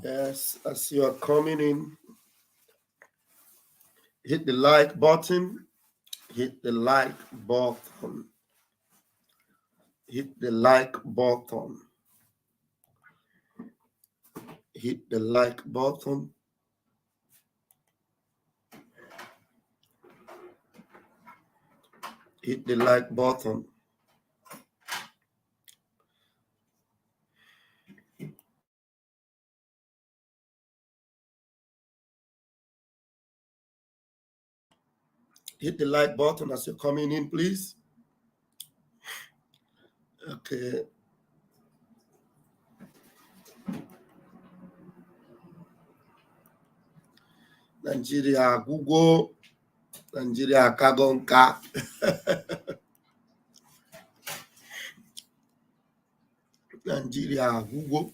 Yes, as you are coming in, hit the like button. Hit the like button. Hit the like button. Hit the like button. Hit the like button. Hit the like button as you're coming in, please. Okay. Nigeria, Google. Nigeria, Kagonka. Nigeria, Google.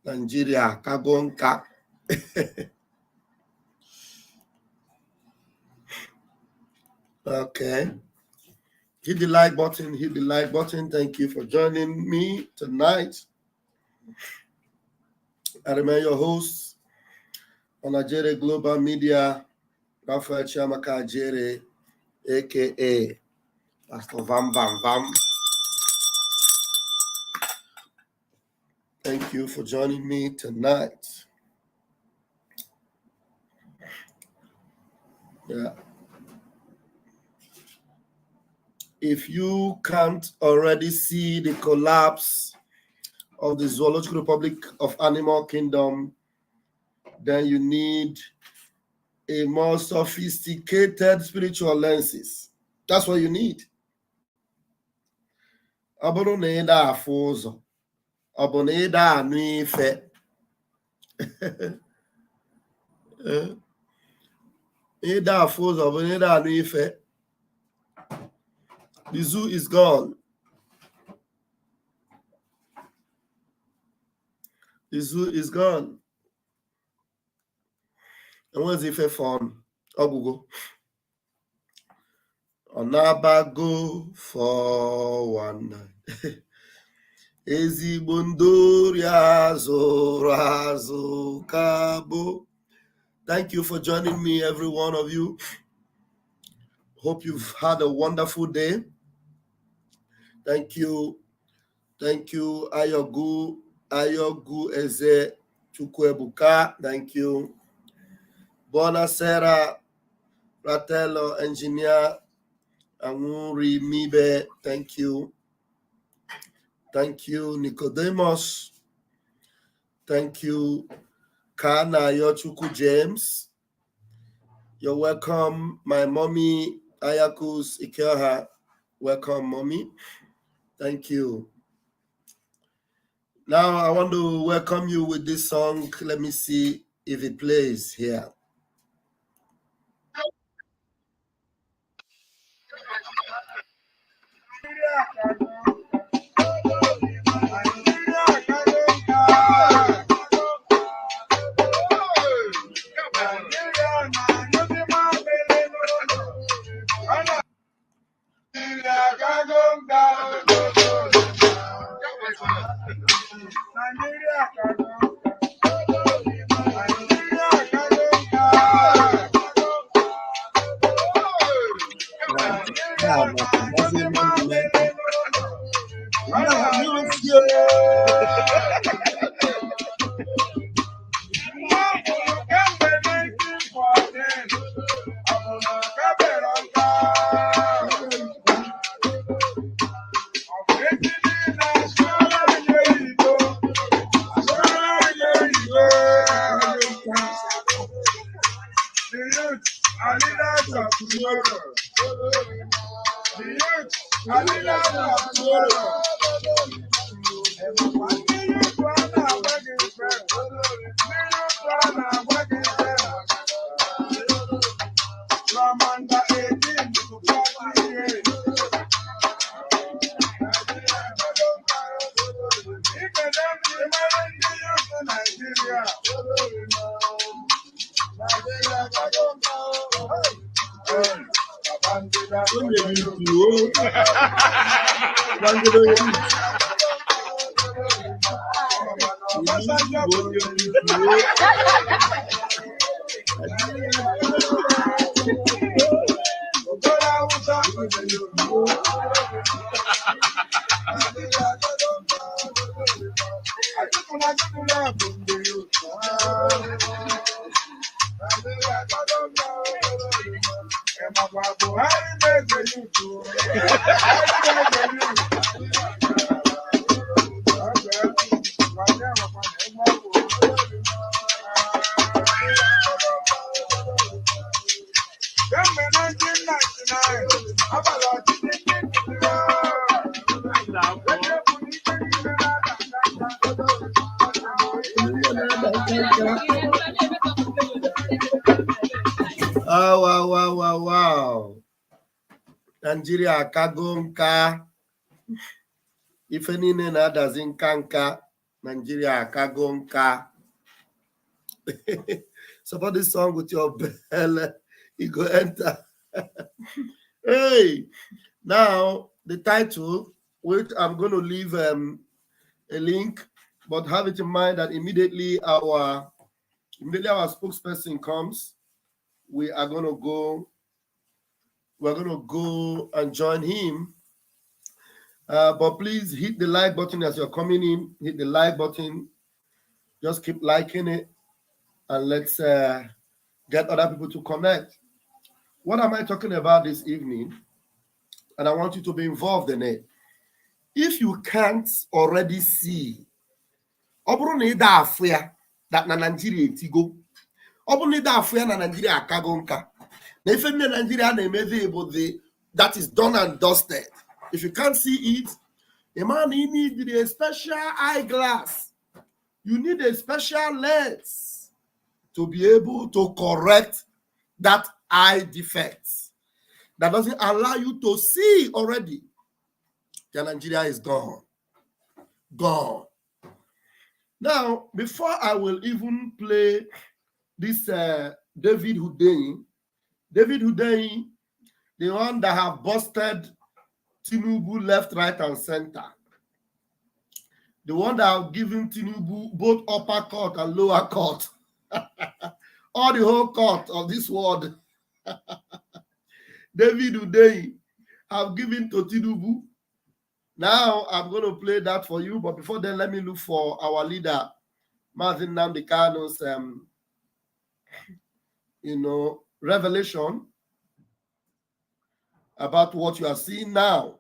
Nigeria, Kagonka. Okay. Hit the like button. Hit the like button. Thank you for joining me tonight. I remain your host on Nigeria Global Media, Raphael Chiamaka Ajere, aka Pastor Vam Vam Vam. Thank you for joining me tonight. Yeah. If you can't already see the collapse of the Zoological Republic of Animal Kingdom, then you need a more sophisticated spiritual lenses. That's what you need. Ọ bụrụ na ị da-afụ ụzọ, ọ bụ na ị da-anụ ife. Ị da-afụ ụzọ, ọ bụ na ị da-anụ ife. The zoo is gone. The zoo is gone. And where's ife from? Ogugo. Onabago for one night. Ezigbo ndori azụrụ azụ kabo. Thank you for joining me, every one of you. Hope you've had a wonderful day. Thank you. Thank you, Ayogu Eze Chukwuebuka. Thank you. Bonasera Fratello Engineer Amuri Mibe. Thank you. Thank you, Nicodemus. Thank you, Kana Yochuku James. You're welcome, my mommy, Ayakus Ikeha. Welcome, mommy. Thank you. Now I want to welcome you with this song. Let me see if it plays here. Wow. Nigeria kagonka. If any name doesn't kanka, Nigeria kagonka. Support this song with your bell. You go enter. Hey, now the title, which I'm going to leave a link, but have it in mind that immediately our spokesperson comes, we're going to go and join him. But please hit the like button as you're coming in. Hit the like button. Just keep liking it, and let's get other people to connect. What am I talking about this evening? And I want you to be involved in it. If you can't already see, that na Nigeria tigo. Na Nigeria kagonka. Na ife nne Nigeria na-emezi that is done and dusted. If you can't see it, a man needs a special eyeglass. You need a special lens to be able to correct that eye defects that doesn't allow you to see already that Nigeria is gone. Gone. Now, before I will even play this David Hundeyin, the one that have busted Tinubu left, right, and center. The one that have given Tinubu both upper court and lower court. All the whole court of this world. David Hundeyin have given to Tinubu. Now I'm going to play that for you, but before then, let me look for our leader, Martin Nnamdi Kanu's, revelation about what you are seeing now.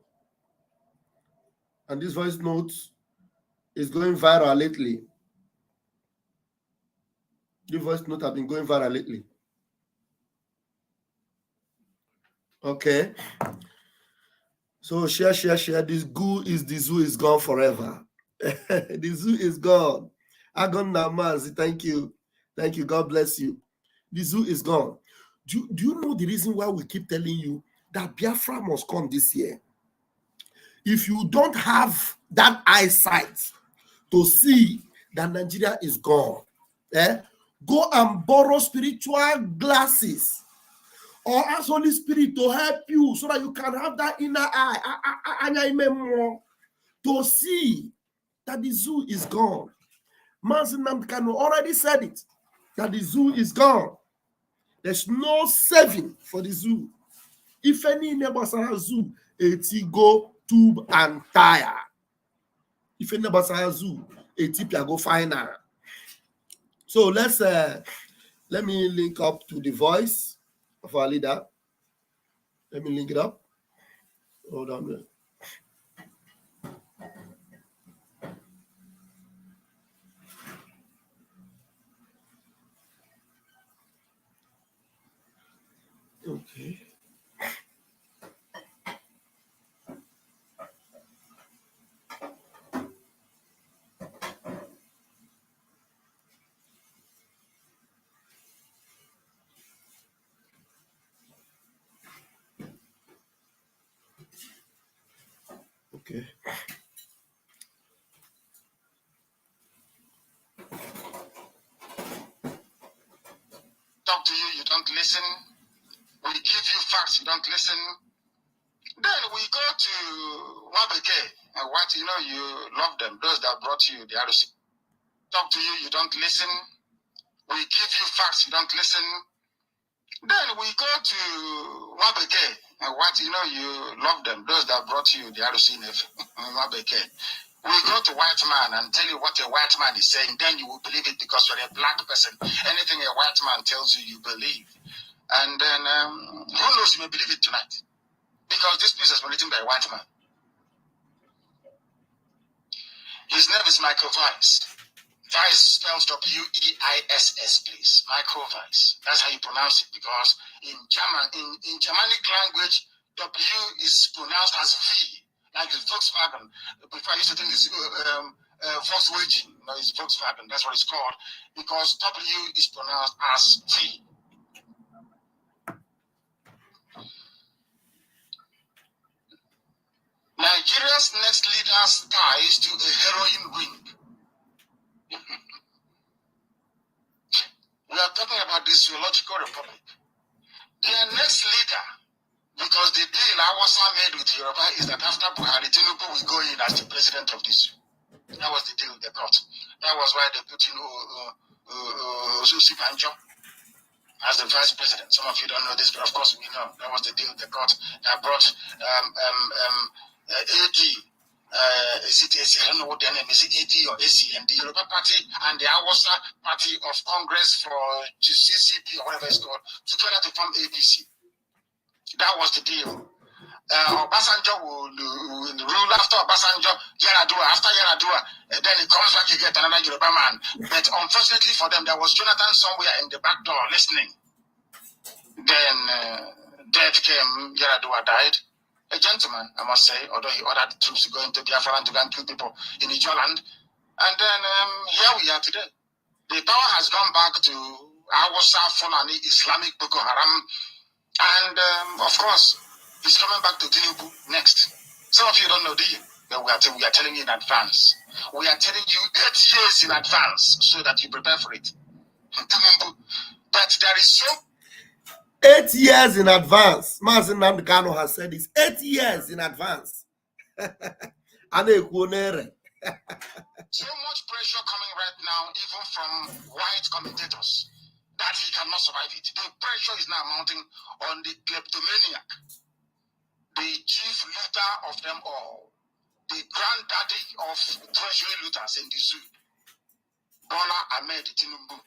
And this voice note is going viral lately. The voice note has been going viral lately. Okay. So share. The zoo is gone forever. The zoo is gone. Agon Namazi, thank you. God bless you. The zoo is gone. Do you know the reason why we keep telling you that Biafra must come this year? If you don't have that eyesight to see that Nigeria is gone, go and borrow spiritual glasses or ask Holy Spirit to help you so that you can have that inner eye to see that the zoo is gone. Martin Nnamdi Kanu already said it, that the zoo is gone. There's no saving for the zoo. If any neighbors are a zoo, it's go tube and tire. If any neighbors are a zoo, it's go final. So let me link up to the voice of our leader. Let me link it up. Hold on a minute. Okay. Okay. Talk to you, you don't listen. We give you facts, you don't listen. Then we go to Wabeke and what you love them, those that brought you the RC. talk to you, you don't listen. We give you facts, you don't listen. Then we go to Wabeke. And what, you know, you love them, those that brought you the RCNF, Wabeke. We go to white man and tell you what a white man is saying, then you will believe it because you're a black person. Anything a white man tells you, you believe. And then, who knows, you may believe it tonight. Because this piece has been written by a white man. His name is Michael Weiss. Weiss spells W-E-I-S-S, please. Michael Weiss. That's how you pronounce it, because in German, in Germanic language, W is pronounced as V, like it's Volkswagen. Before I used to think it's Volkswagen. No, it's Volkswagen. That's what it's called, because W is pronounced as V. Nigeria's next leader's ties to a heroin ring. We are talking about the zoological republic. Their next leader, because the deal Awasa made with Yoruba is that after Buhari, Tinubu will go in as the president of this. That was the deal they got. That was why they put in Susi Banjo as the vice president. Some of you don't know this, but of course we know. That was the deal they got. That brought AD. Is it AC? I don't know what their name is. It AD or AC? And the Yoruba Party and the Awasa Party of Congress for CCP or whatever it's called, together to form ABC. That was the deal. Obasanjo will rule after Obasanjo, Yaradua, after Yaradua, then he comes back, you get another Yoruba man. But unfortunately for them, there was Jonathan somewhere in the back door listening. Then death came, Yaradua died. A gentleman, I must say, although he ordered the troops to go into Biafra and to go and kill people in Ijoland. And then here we are today. The power has gone back to Awasa Fulani Islamic Boko Haram. And of course, it's coming back to Tinubu next. Some of you don't know, do you? But we are telling you in advance. We are telling you 8 years in advance so that you prepare for it. But there is so 8 years in advance. Mazin Namdekano has said this. 8 years in advance. so much pressure coming right now, even from white commentators, that he cannot survive it. The pressure is now mounting on the kleptomaniac, the chief looter of them all, the granddaddy of treasury looters in the zoo, Bola Ahmed Tinubu,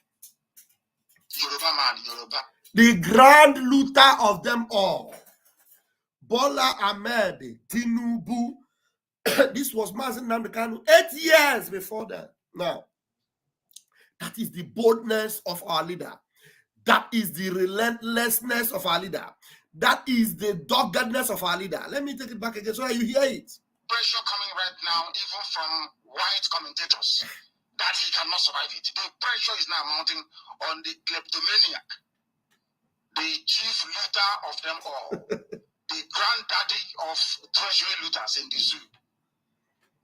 Yoruba man, Yoruba. The grand looter of them all, Bola Ahmed Tinubu. This was Mazin Namdekano 8 years before that. Now, that is the boldness of our leader. That is the relentlessness of our leader. That is the doggedness of our leader. Let me take it back again so that you hear it. Pressure coming right now, even from white commentators, that he cannot survive it. The pressure is now mounting on the kleptomaniac, the chief looter of them all, the granddaddy of treasury looters in the zoo,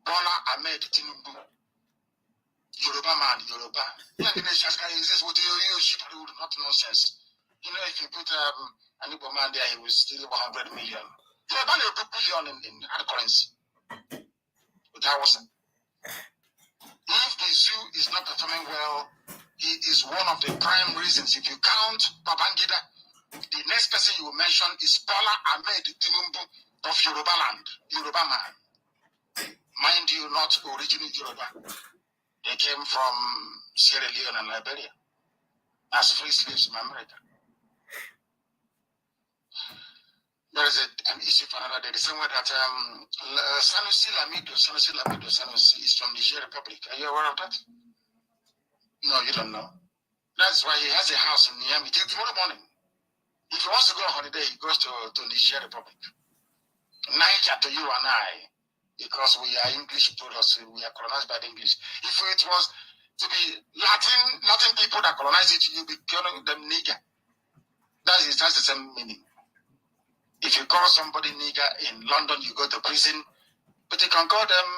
Bola Ahmed Tinubu, Yoruba man, Yoruba. Not nonsense. You know, if you put an Igbo man there, he will steal 100 million. You have done a billion in hard currency. But that wasn't. If the zoo is not performing well, he is one of the prime reasons. If you count Babangida, the next person you will mention is Bola Ahmed Tinubu of Yoruba land, Yoruba man. Mind you, not original Yoruba. They came from Sierra Leone and Liberia as free slaves in America. There is an issue for another day. The same way that Sanusi Lamido is from the Niger Republic. Are you aware of that? No, you don't know. That's why he has a house in Niamey. Tomorrow morning, if he wants to go on holiday, he goes to Niger Republic. Niger to you and I, because we are English products, we are colonized by the English. If it was to be Latin people that colonized it, you'll be calling them nigger. That's the same meaning. If you call somebody nigger in London, you go to prison, but you can call them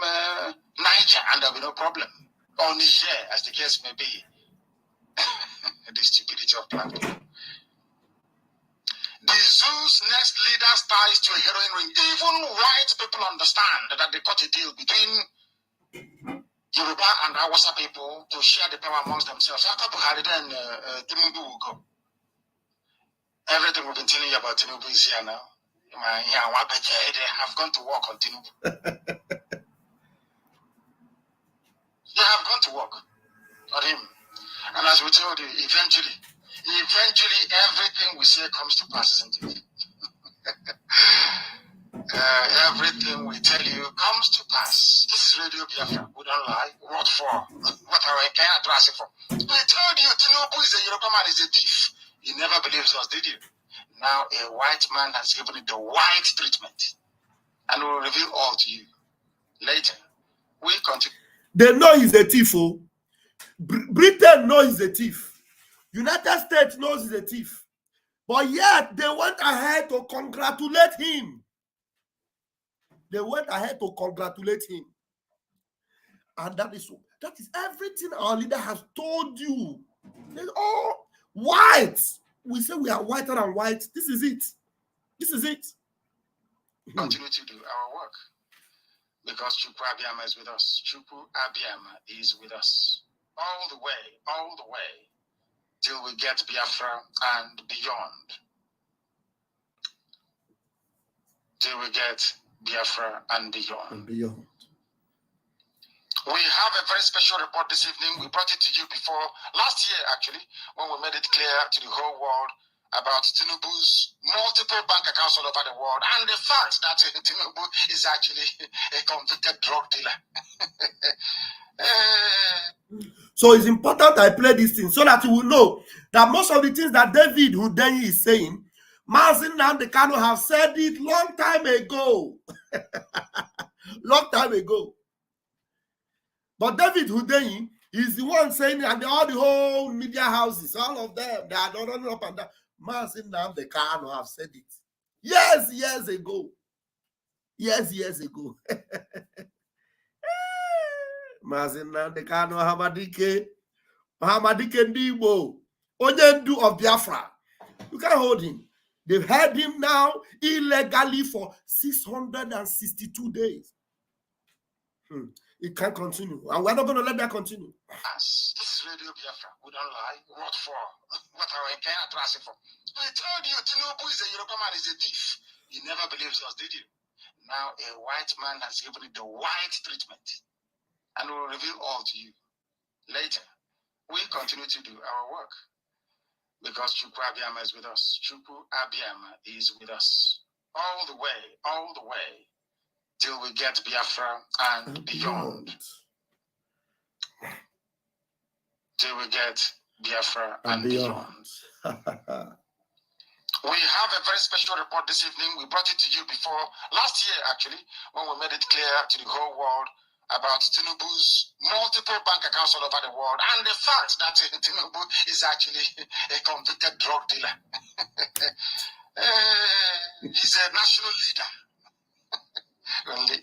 Niger and there'll be no problem. Or Niger, as the case may be. The stupidity of black people. The zoo's next leader's ties to a heroin ring. Even white people understand that they cut a deal between Yoruba and Hausa people to share the power amongst themselves. After Buhari, then Tinubu will go. Everything we've been telling you about Tinubu is here now. They have gone to work on Tinubu. They have gone to work on him. And as we told you, eventually everything we say comes to pass, isn't it? Everything we tell you comes to pass. This is Radio Biafra. We don't lie. What for? What are we going to address it for? We told you Tinubu is a Yoruba man, is a thief. He never believes us, did you? Now a white man has given it the white treatment. And we'll reveal all to you later. We continue. They know he's a thief. Oh. Britain knows he's a thief. United States knows he's a thief. But yet they went ahead to congratulate him. They went ahead to congratulate him. And that is everything our leader has told you. Oh, white. We say we are whiter than white. This is it. This is it. Continue to do our work. Because Chukwu Abiyama is with us. Chukwu Abiyama is with us. All the way, till we get Biafra and beyond. Till we get Biafra and beyond. We have a very special report this evening. We brought it to you before, last year actually, when we made it clear to the whole world about Tinubu's multiple bank accounts all over the world and the fact that Tinubu is actually a convicted drug dealer. So it's important I play this thing so that you will know that most of the things that David Hundeyin is saying, Mazi Nnamdi Kanu have said it long time ago. Long time ago. But David Hundeyin is the one saying it, and all the whole media houses, all of them, they are running up and down. Mazi Nnamdi Kanu have said it. Years ago. Years ago. Mazi Nnamdi Kanu Hamadike Ndigbo, Onyendu of Biafra. You can't hold him. They've held him now illegally for 662 days. It can't continue. And we're not going to let that continue. This is Radio Biafra. We don't lie. What for? What are we going to address it for? We told you Tinubu is a Yoruba man, is a thief. He never believes us, did you? Now a white man has given it the white treatment. And we'll reveal all to you later. We continue to do our work. Because Chukwu Abiyama is with us. Chukwu Abiyama is with us. All the way, till we get Biafra and beyond. Till we get Biafra and beyond. We have a very special report this evening. We brought it to you before, last year actually, when we made it clear to the whole world about Tinubu's multiple bank accounts all over the world and the fact that Tinubu is actually a convicted drug dealer. He's a national leader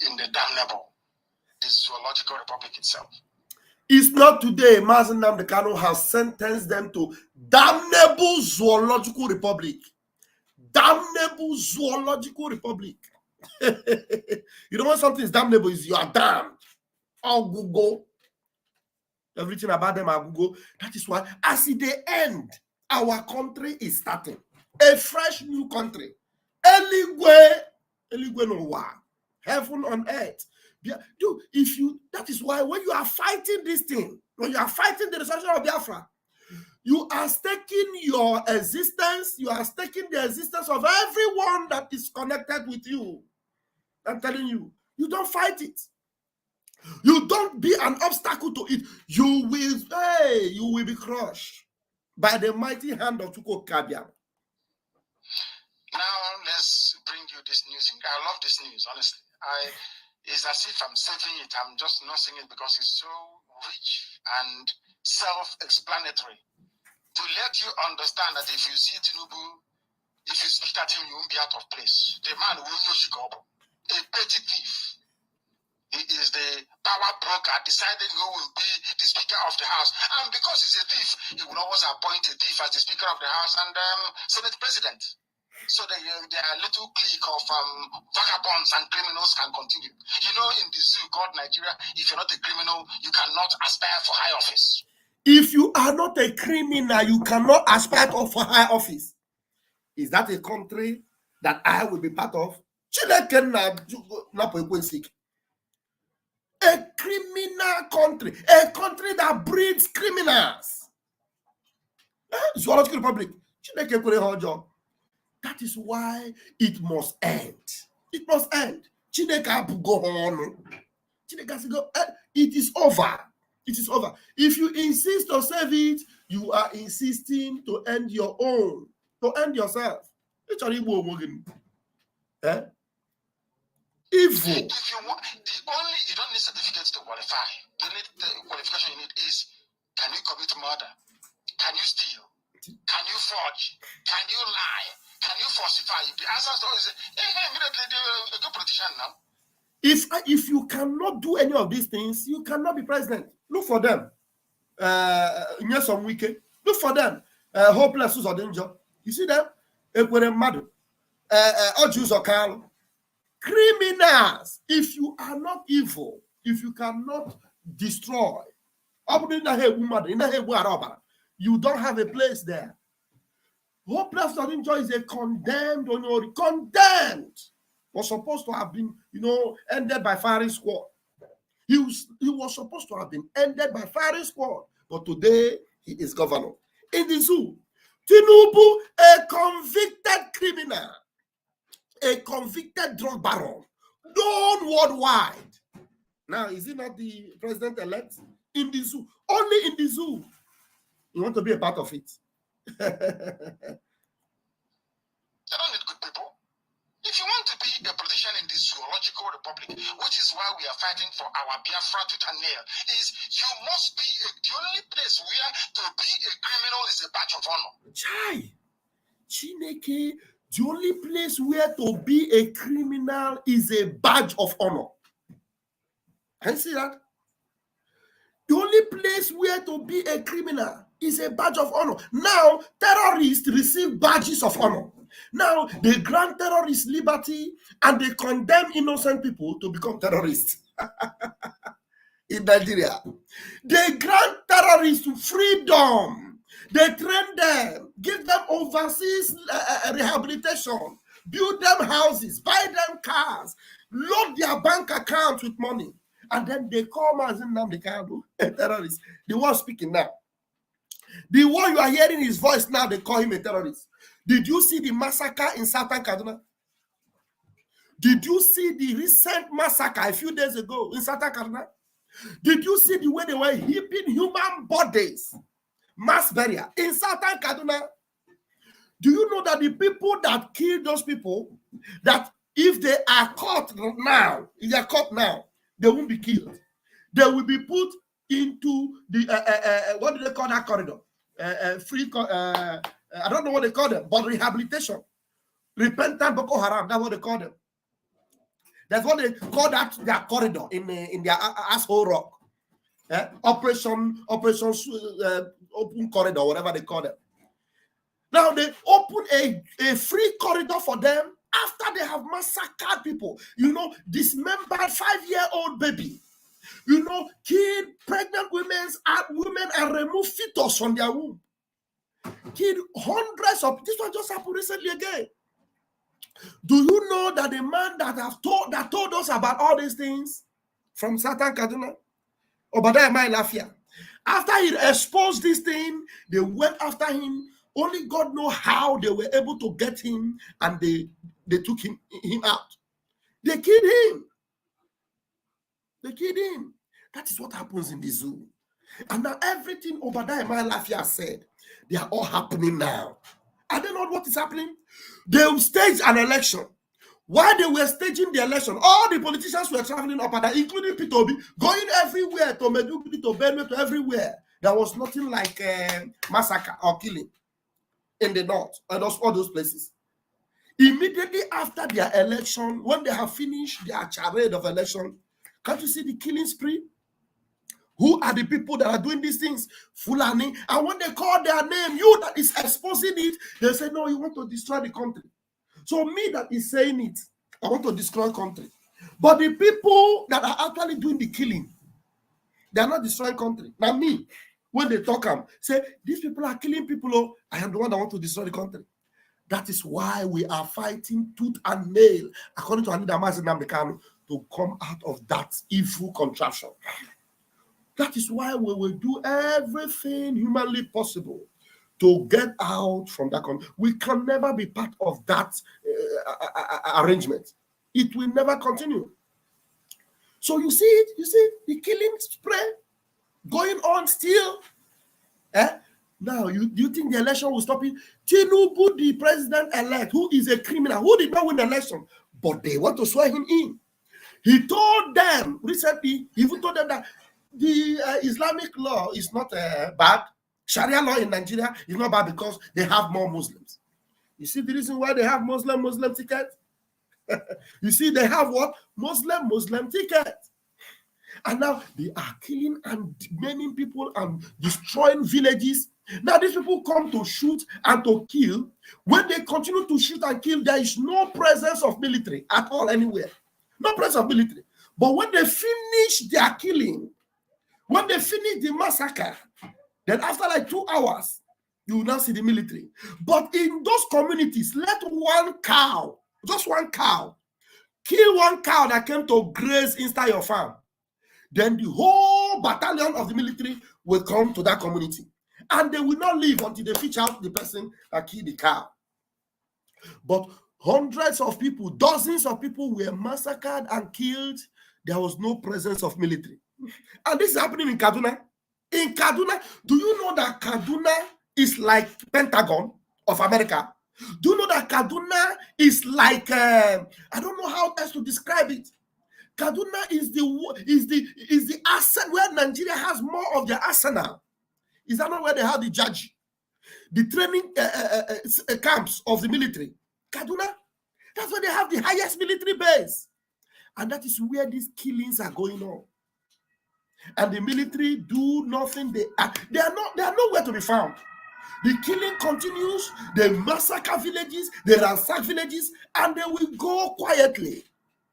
in the damnable, the zoological republic itself. It's not today. Mazi Nnamdi Kanu has sentenced them to damnable zoological republic. Damnable zoological republic. You know when something is damnable is you are damned. All Google. Everything about them are Google. That is why, as in the end, our country is starting. A fresh new country. Eligwe no wa. Heaven on earth. Dude, that is why when you are fighting this thing, when you are fighting the destruction of Biafra, you are staking your existence, you are staking the existence of everyone that is connected with you. I'm telling you, you don't fight it. You don't be an obstacle to it. You will be crushed by the mighty hand of Chukwu Abiyama. Now let's bring you this news. I love this news, honestly. It's as if I'm saving it. I'm just not saying it because it's so rich and self-explanatory. To let you understand that if you see Tinubu, if you speak at him, you won't be out of place. The man who knows Chicago, a petty thief. He is the power broker deciding who will be the Speaker of the House. And because he's a thief, he will always appoint a thief as the Speaker of the House and Senate President. so their little clique of vagabonds and criminals can continue. You know, in the zoo called Nigeria, if you're not a criminal, you cannot aspire for high office. If you are not a criminal, you cannot aspire for high office. Is that a country that I will be part of? A criminal country, a country that breeds criminals. Zoological Republic. That is why it must end. It must end. Go on. It is over. It is over. If you insist to save it, you are insisting to end your own, to end yourself. Evil. If you want, you don't need certificates to qualify. The qualification you need is: can you commit murder? Can you steal? Can you forge? Can you lie? Can you falsify? The answer is immediately a good politician now. If you cannot do any of these things, you cannot be president. Look for them. Some weekend. Look for them. Hopeless or danger. You see them? Criminals. If you are not evil, if you cannot destroy, you don't have a place there. Hopeless or danger is a condemned, condemned. Was supposed to have been, ended by firing squad. He was supposed to have been ended by firing squad, but today he is governor. In the zoo, Tinubu, a convicted criminal, a convicted drug baron, known worldwide. Now, is he not the president-elect? In the zoo, only in the zoo. You want to be a part of it. They don't need good people. If you want to be a politician in the zoological republic, which is why we are fighting for our Biafra tooth and nail, is you must be the only place where to be a criminal is a badge of honor. Chai, Chineke, the only place where to be a criminal is a badge of honor. Can you see that? The only place where to be a criminal is a badge of honor. Now, terrorists receive badges of honor. Now, they grant terrorists liberty and they condemn innocent people to become terrorists. In Nigeria, they grant terrorists freedom. They train them, give them overseas rehabilitation, build them houses, buy them cars, load their bank accounts with money. And then they call Mazin Namdekadu a terrorist. The one speaking now. The one you are hearing his voice now, they call him a terrorist. Did you see the massacre in Southern Kaduna? Did you see the recent massacre a few days ago in Southern Kaduna? Did you see the way they were heaping human bodies, mass burial in Southern Kaduna? Do you know that the people that killed those people, that if they are caught now, they won't be killed. They will be put into the what do they call that corridor? I don't know what they call them, but rehabilitation. Repentant Boko Haram, that's what they call them. That's what they call that their corridor in their asshole rock. Operation open corridor, whatever they call them. Now they open a free corridor for them after they have massacred people. Dismembered 5-year-old baby. Killed pregnant women and removed fetus from their womb. Killed hundreds of. This one just happened recently again. Do you know that the man that told us about all these things from Southern Kaduna, Obadiah Lafia, after he exposed this thing, they went after him. Only God knows how they were able to get him, and they took him out. They killed him. They killed him. That is what happens in the zoo. And now everything Obadiah Lafia said, they are all happening now. I don't know what is happening. They will stage an election. While they were staging the election, all the politicians were traveling up and down, including P2B, going everywhere to Meduguri, to Benue, to everywhere. There was nothing like massacre or killing in the north and all those places. Immediately after their election, when they have finished their charade of election, can't you see the killing spree? Who are the people that are doing these things? Fulani. And when they call their name, you that is exposing it, they say, no, you want to destroy the country. So me that is saying it, I want to destroy country. But the people that are actually doing the killing, they are not destroying country. Now me, when they talk, say, these people are killing people. Oh, I am the one that want to destroy the country. That is why we are fighting tooth and nail, according to Anida Mazinam, to come out of that evil contraption. That is why we will do everything humanly possible to get out from that country. We can never be part of that arrangement. It will never continue. So you see it, the killing spray going on still. Now, do you think the election will stop it? Tinubu, the president-elect, who is a criminal, who did not win the election, but they want to swear him in. He told them recently, he even told them that the Islamic law is not bad. Sharia law in Nigeria is not bad because they have more Muslims. You see the reason why they have Muslim ticket? You see, they have what? Muslim ticket. And now they are killing and maiming people and destroying villages. Now these people come to shoot and to kill. When they continue to shoot and kill, there is no presence of military at all anywhere. No presence of military. But when they finish their killing, when they finish the massacre, then after like 2 hours, you will now see the military. But in those communities, let one cow, just one cow, kill one cow that came to graze inside your farm. Then the whole battalion of the military will come to that community. And they will not leave until they fish out the person that killed the cow. But hundreds of people, dozens of people were massacred and killed. There was no presence of military. And this is happening in Kaduna. In Kaduna, do you know that Kaduna is like Pentagon of America? Do you know that Kaduna is like, I don't know how else to describe it. Kaduna is the asset where Nigeria has more of their arsenal. Is that not where they have the judge, the training camps of the military? Kaduna, that's where they have the highest military base, and that is where these killings are going on. And the military do nothing. They are nowhere to be found. The killing continues. They massacre villages. They ransack villages, and they will go quietly.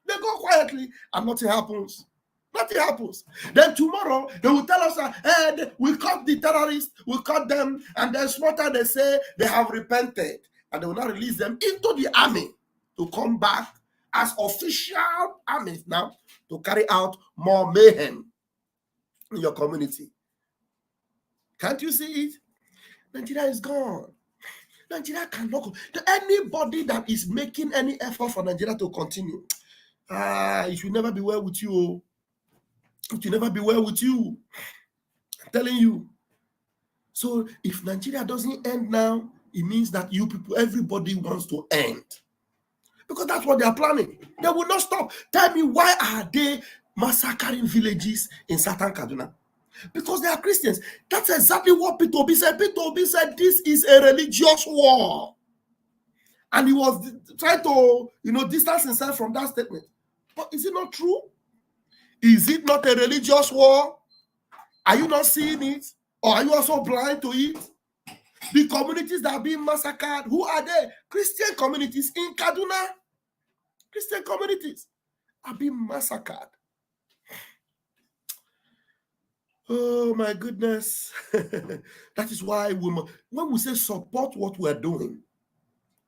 They go quietly, and nothing happens. Nothing happens. Then tomorrow, they will tell us that we caught the terrorists, we caught them, and then smarter they say they have repented, and they will not release them into the army to come back as official armies now to carry out more mayhem in your community. Can't you see it? Nigeria is gone. Nigeria cannot go. Anybody that is making any effort for Nigeria to continue, it should never be well with you. It will never be well with you. I'm telling you. So if Nigeria doesn't end now, it means that you people, everybody wants to end. Because that's what they are planning. They will not stop. Tell me, why are they massacring villages in Southern Kaduna? Because they are Christians. That's exactly what Peter Obi said. Peter Obi said this is a religious war. And he was trying to, distance himself from that statement. But is it not true? Is it not a religious war? Are you not seeing it? Or are you also blind to it? The communities that are being massacred, who are they? Christian communities in Kaduna. Christian communities are being massacred. Oh my goodness. That is why when we say support what we are doing,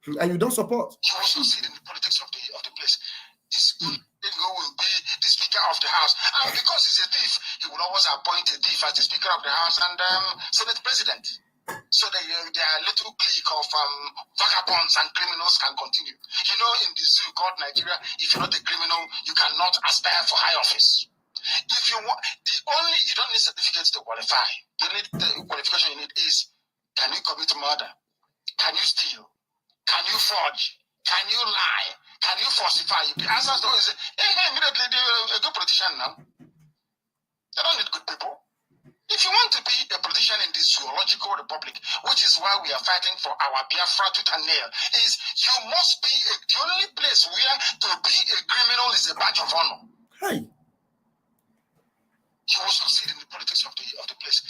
and you don't support. You also see it in the politics of the place. It's good. Who will be the Speaker of the House, and because he's a thief, he will always appoint a thief as the Speaker of the House and Senate President. So their little clique of vagabonds and criminals can continue. In the zoo called Nigeria, if you're not a criminal, you cannot aspire for high office. If you want, you don't need certificates to qualify. The qualification you need is: can you commit murder? Can you steal? Can you forge? Can you lie? Can you falsify? The answer is immediately a good politician now. They don't need good people. If you want to be a politician in the zoological republic, which is why we are fighting for our Biafra tooth and nail, is you must be the only place where to be a criminal is a badge of honor. Hey. You also see it in the politics of the place.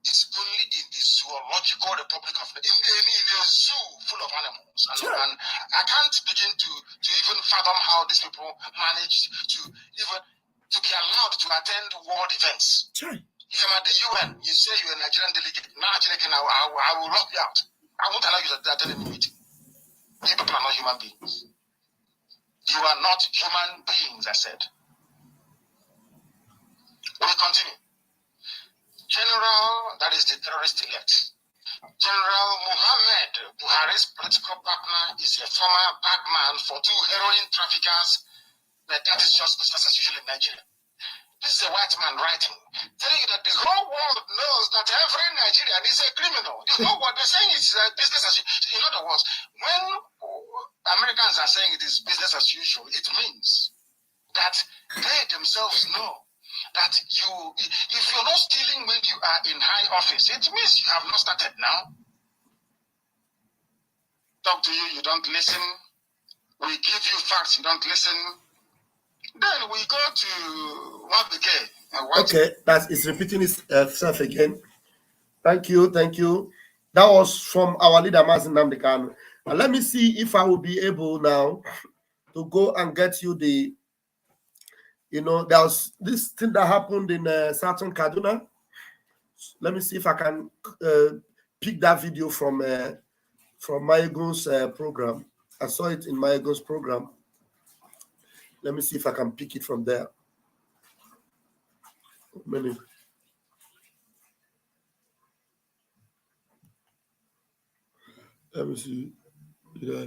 It's only in the zoological republic of in a zoo full of animals. And I can't begin how these people managed to even to be allowed to attend world events. Chai. If I'm at the UN, you say you're a Nigerian delegate. Now, I will lock you out. I won't allow you to attend any meeting. You people are not human beings. You are not human beings, I said. We continue. General, that is the terrorist elect. General Muhammad Buhari's political partner is a former bagman for 2 heroin traffickers. That is just business as usual in Nigeria. This is a white man writing, telling you that the whole world knows that every Nigerian is a criminal. The whole world, they're saying it's business as usual. In other words, when Americans are saying it is business as usual, it means that they themselves know that if you're not stealing when you are in high office, it means you have not started now. Talk to you, you don't listen. We give you facts, you don't listen. Then we go to what became. Okay, it's repeating itself again. Thank you. That was from our leader, Mazin Namdekanu. And let me see if I will be able now to go and get you the, there was this thing that happened in Southern Kaduna. Let me see if I can pick that video from Mayegun's program. I saw it in Mayegun's program. Let me see if I can pick it from there. Let me see. Yeah.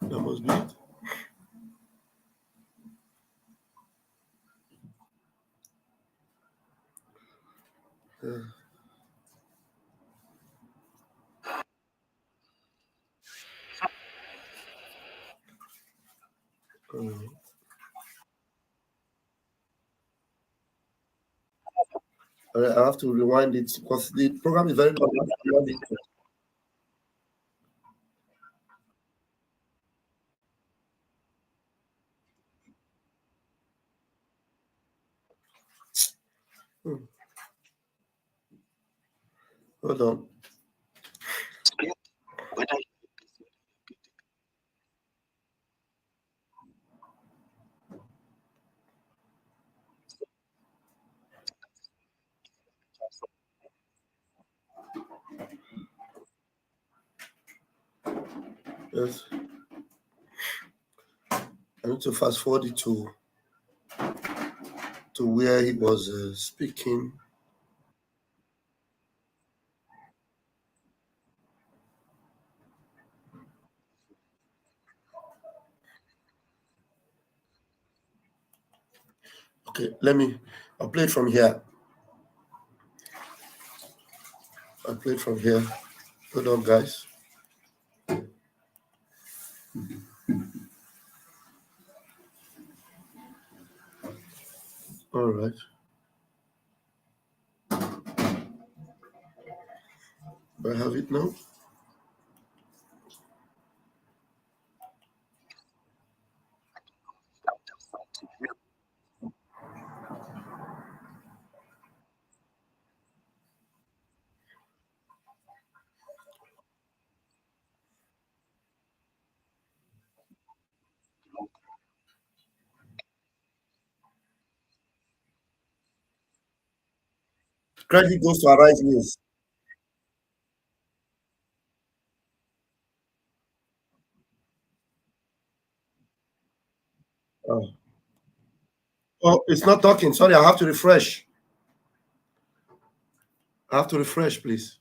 That must be it. Yeah. I have to rewind it because the program is very long. Hold on. Yes. I need to fast forward it to where he was speaking. Okay, I'll play it from here. Hold on, guys. All right. Do I have it now? Credit goes to Arise News. Oh, it's not talking. Sorry, I have to refresh. Please.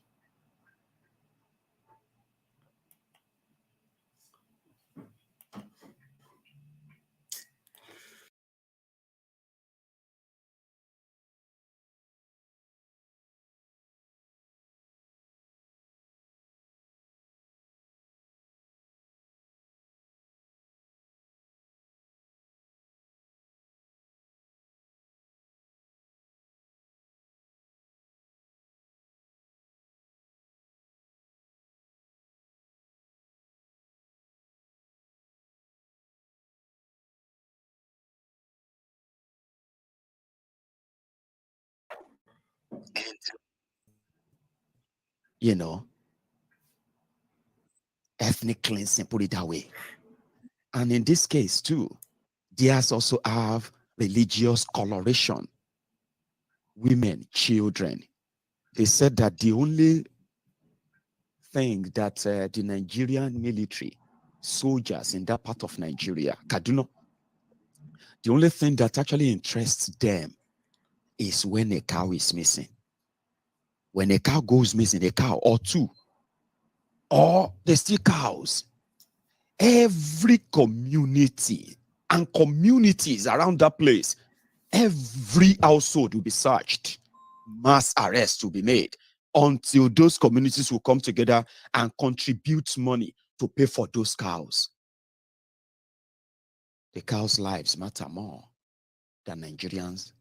You know, ethnic cleansing, put it that way. And in this case too, theirs also have religious coloration. Women, children. They said that the only thing that the Nigerian military, soldiers in that part of Nigeria, Kaduna, the only thing that actually interests them is when a cow is missing. When a cow goes missing, a cow or two, or they steal cows. Every community and communities around that place, every household will be searched. Mass arrests will be made until those communities will come together and contribute money to pay for those cows. The cows' lives matter more than Nigerians'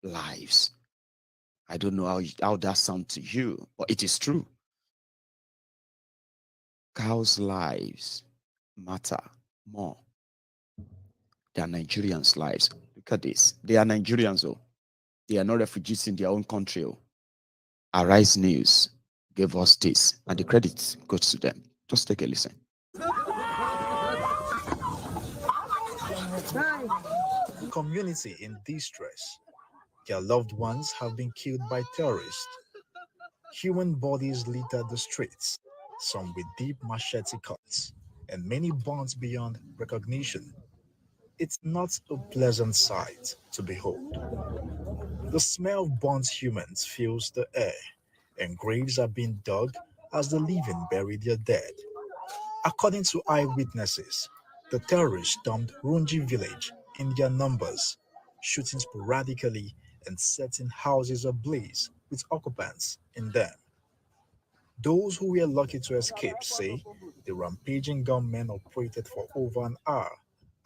lives. I don't know how that sounds to you, but it is true. Cows' lives matter more than Nigerians' lives. Look at this. They are Nigerians, oh. They are not refugees in their own country. Oh. Arise News gave us this, and the credit goes to them. Just take a listen. Community in distress. Their loved ones have been killed by terrorists. Human bodies litter the streets, some with deep machete cuts, and many burnt beyond recognition. It's not a pleasant sight to behold. The smell of burnt humans fills the air, and graves are being dug as the living bury their dead. According to eyewitnesses, the terrorists stormed Runji village in their numbers, shooting sporadically and setting houses ablaze with occupants in them. Those who were lucky to escape say the rampaging gunmen operated for over an hour,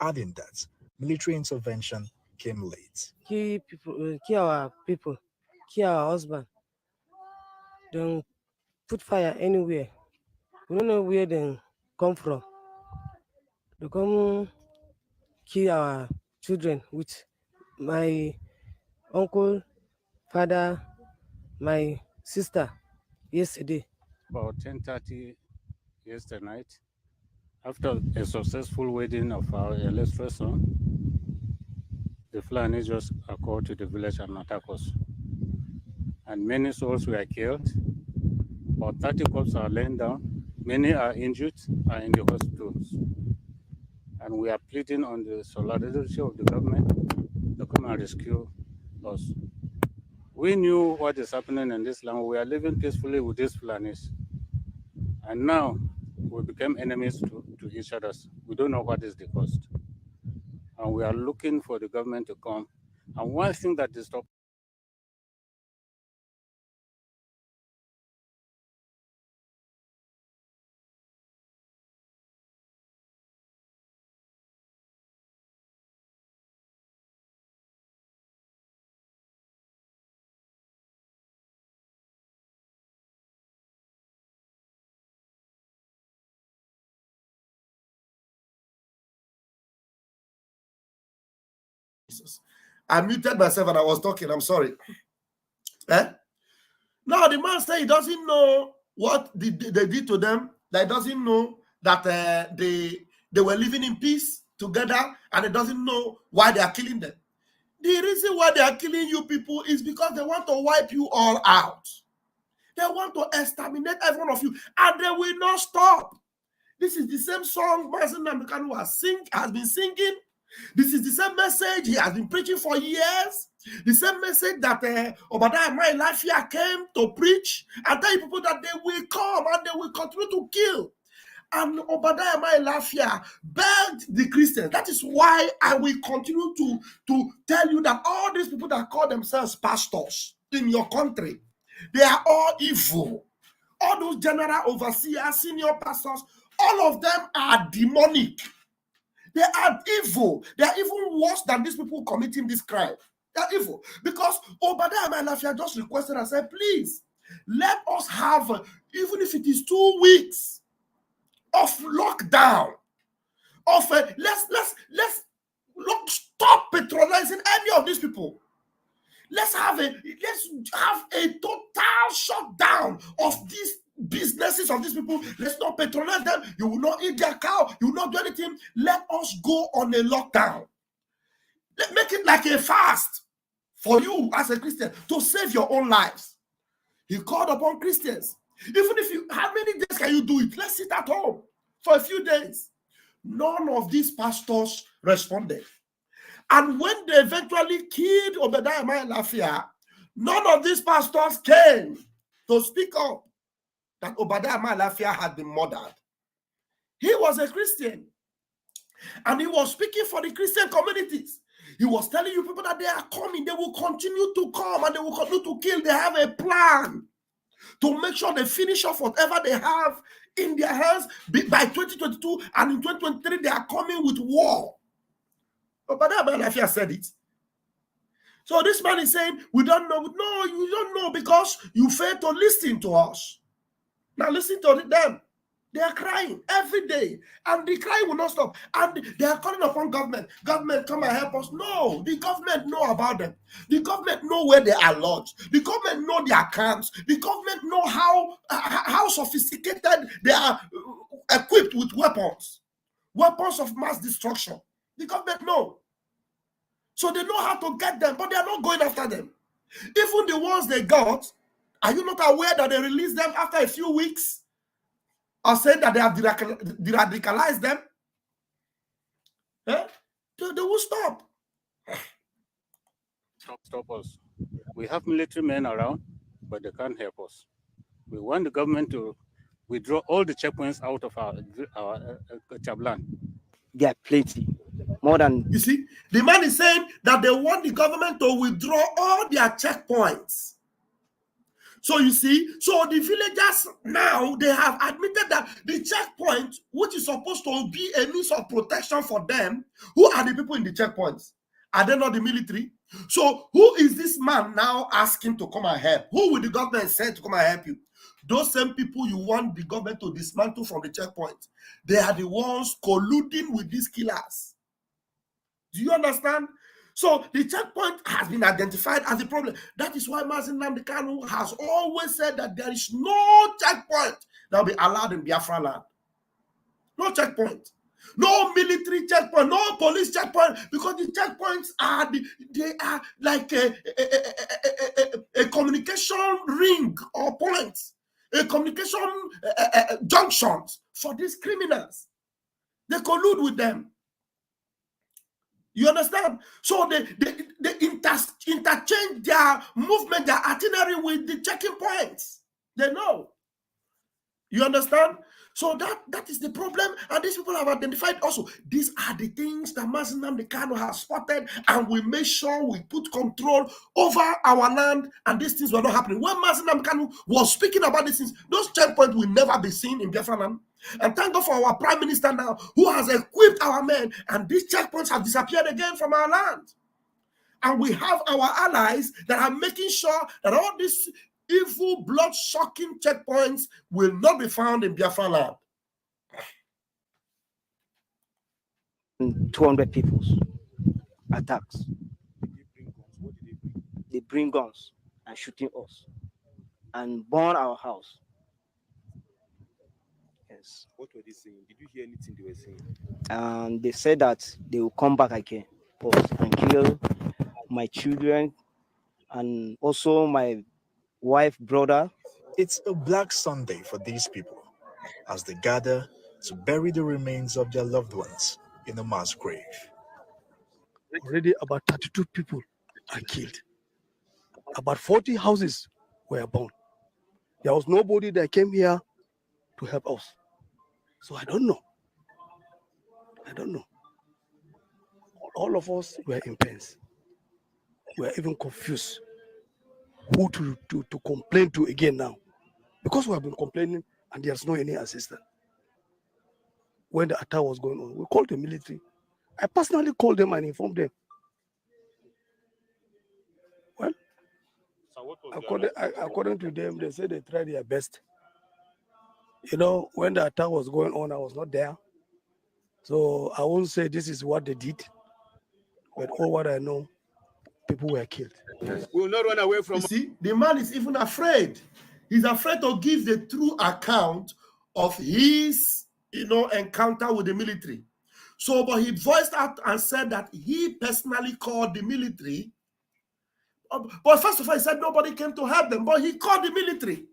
adding that military intervention came late. Kill people, kill our husband. Don't put fire anywhere. We don't know where they come from. They come kill our children with my uncle, father, my sister yesterday. About 10:30 yesterday night, after a successful wedding of our illustrious son, the Fulani just occurred to the village and attacked us. And many souls were killed. About 30 corpses are laying down. Many are injured, are in the hospitals. And we are pleading on the solidarity of the government to come and rescue us. We knew what is happening in this land. We are living peacefully with these Fulanis. And now we became enemies to each other. We don't know what is the cost. And we are looking for the government to come. And one thing that disturbs I muted myself and I was talking. I'm sorry. Now the man said he doesn't know what they did to them. That he doesn't know that they were living in peace together, and he doesn't know why they are killing them. The reason why they are killing you people is because they want to wipe you all out. They want to exterminate every one of you, and they will not stop. This is the same song Mazen Namikanu has been singing. This is the same message he has been preaching for years. The same message that Obadiah Lafia came to preach and tell people that they will come and they will continue to kill. And Obadiah Lafia begged the Christians. That is why I will continue to tell you that all these people that call themselves pastors in your country, they are all evil. All those general overseers, senior pastors, all of them are demonic. They are evil. They are even worse than these people committing this crime. They are evil. Because Obadiah Lafia just requested and said, please, let us have, even if it is 2 weeks of lockdown, of let's stop patronizing any of these people. Let's have a total shutdown of businesses of these people. Let's not patronize them. You will not eat their cow. You will not do anything. Let us go on a lockdown. Make it like a fast for you as a Christian to save your own lives. He called upon Christians. Even if you, how many days can you do it? Let's sit at home for a few days. None of these pastors responded. And when they eventually killed Obadiah Lafia, none of these pastors came to speak up that Obadiah Lafia had been murdered. He was a Christian. And he was speaking for the Christian communities. He was telling you people that they are coming. They will continue to come and they will continue to kill. They have a plan to make sure they finish off whatever they have in their hands by 2022. And in 2023, they are coming with war. Obadiah Lafia said it. So this man is saying, we don't know. No, you don't know because you failed to listen to us. Now listen to them. They are crying every day, and the crying will not stop. And they are calling upon government. Government, come and help us. No, the government know about them. The government know where they are lodged. The government know their camps. The government know how sophisticated they are equipped with weapons of mass destruction. The government know. So they know how to get them, but they are not going after them. Even the ones they got, are you not aware that they released them after a few weeks? Or saying that they have de-radicalized them? They will stop. Stop us. We have military men around, but they can't help us. We want the government to withdraw all the checkpoints out of our Chablan. There are plenty. More than... You see, the man is saying that they want the government to withdraw all their checkpoints. So you see, so the villagers now, they have admitted that the checkpoint, which is supposed to be a means of protection for them, who are the people in the checkpoints? Are they not the military? So who is this man now asking to come and help? Who will the government send to come and help you? Those same people you want the government to dismantle from the checkpoint. They are the ones colluding with these killers. Do you understand? So the checkpoint has been identified as the problem. That is why Mazi Nnamdi Kanu has always said that there is no checkpoint that will be allowed in Biafra land. No checkpoint. No military checkpoint, no police checkpoint, because the checkpoints are they are like a communication ring or point, a communication junctions for these criminals. They collude with them. You understand? So they interchange their movement, their itinerary with the checking points. They know. You understand? So that is the problem. And these people have identified also. These are the things that Mazi Nnamdi Kanu has spotted, and we make sure we put control over our land, and these things were not happening. When Mazi Nnamdi Kanu was speaking about these things, those checkpoints will never be seen in Biafra land. And thank God for our Prime Minister now, who has equipped our men, and these checkpoints have disappeared again from our land. And we have our allies that are making sure that all these evil, blood-sucking checkpoints will not be found in Biafra land. 200 people's attacks. They bring guns and shooting us and burn our house. Yes. What were they saying? Did you hear anything they were saying? And they said that they will come back again and kill my children and also my wife, brother. It's a Black Sunday for these people as they gather to bury the remains of their loved ones in a mass grave. Already about 32 people are killed. About 40 houses were burned. There was nobody that came here to help us. So I don't know. All of us were in pains. We are even confused who to complain to again now. Because we have been complaining and there's no any assistance. When the attack was going on, we called the military. I personally called them and informed them. Well, so according to them, they said they tried their best. You know, when the attack was going on, I was not there. So I won't say this is what they did. But all what I know, people were killed. We will not run away from... You see, the man is even afraid. He's afraid to give the true account of his, encounter with the military. So, but he voiced out and said that he personally called the military. But first of all, he said nobody came to help them, but he called the military.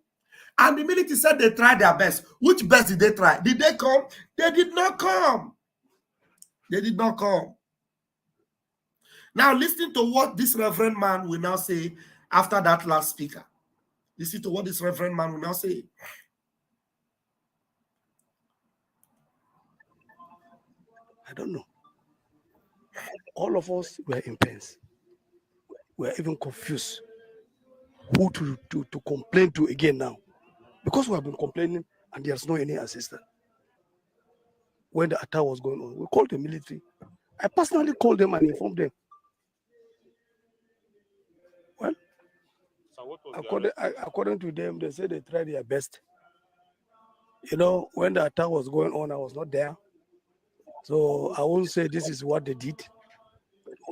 And the military said they tried their best. Which best did they try? Did they come? They did not come. They did not come. Now, listen to what this reverend man will now say after that last speaker. Listen to what this reverend man will now say. I don't know. All of us were in pains. We're even confused who to complain to again now. Because we have been complaining and there's no any assistance. When the attack was going on, we called the military. I personally called them and informed them. Well, So what according to them, they said they tried their best. When the attack was going on, I was not there. So I won't say this is what they did.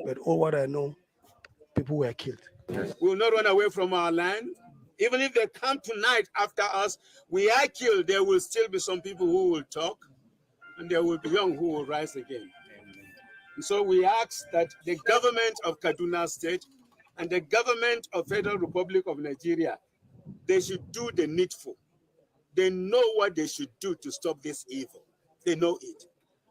But all what I know, people were killed. We will not run away from our land. Even if they come tonight after us, we are killed. There will still be some people who will talk, and there will be young who will rise again. And so we ask that the government of Kaduna State and the government of Federal Republic of Nigeria, they should do the needful. They know what they should do to stop this evil. They know it.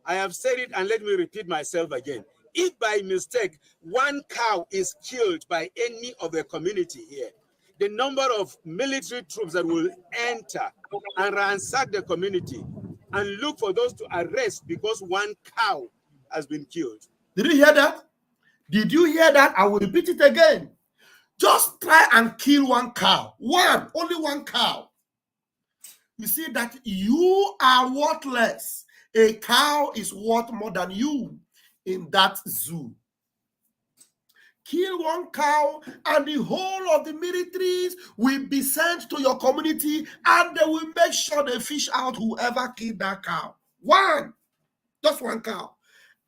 I have said it, and let me repeat myself again. If by mistake one cow is killed by any of the community here, the number of military troops that will enter and ransack the community and look for those to arrest because one cow has been killed. Did you hear that? Did you hear that? I will repeat it again. Just try and kill one cow. Only one cow. You see that you are worthless. A cow is worth more than you in that zoo. Kill one cow and the whole of the militaries will be sent to your community and they will make sure they fish out whoever killed that cow. Just one cow.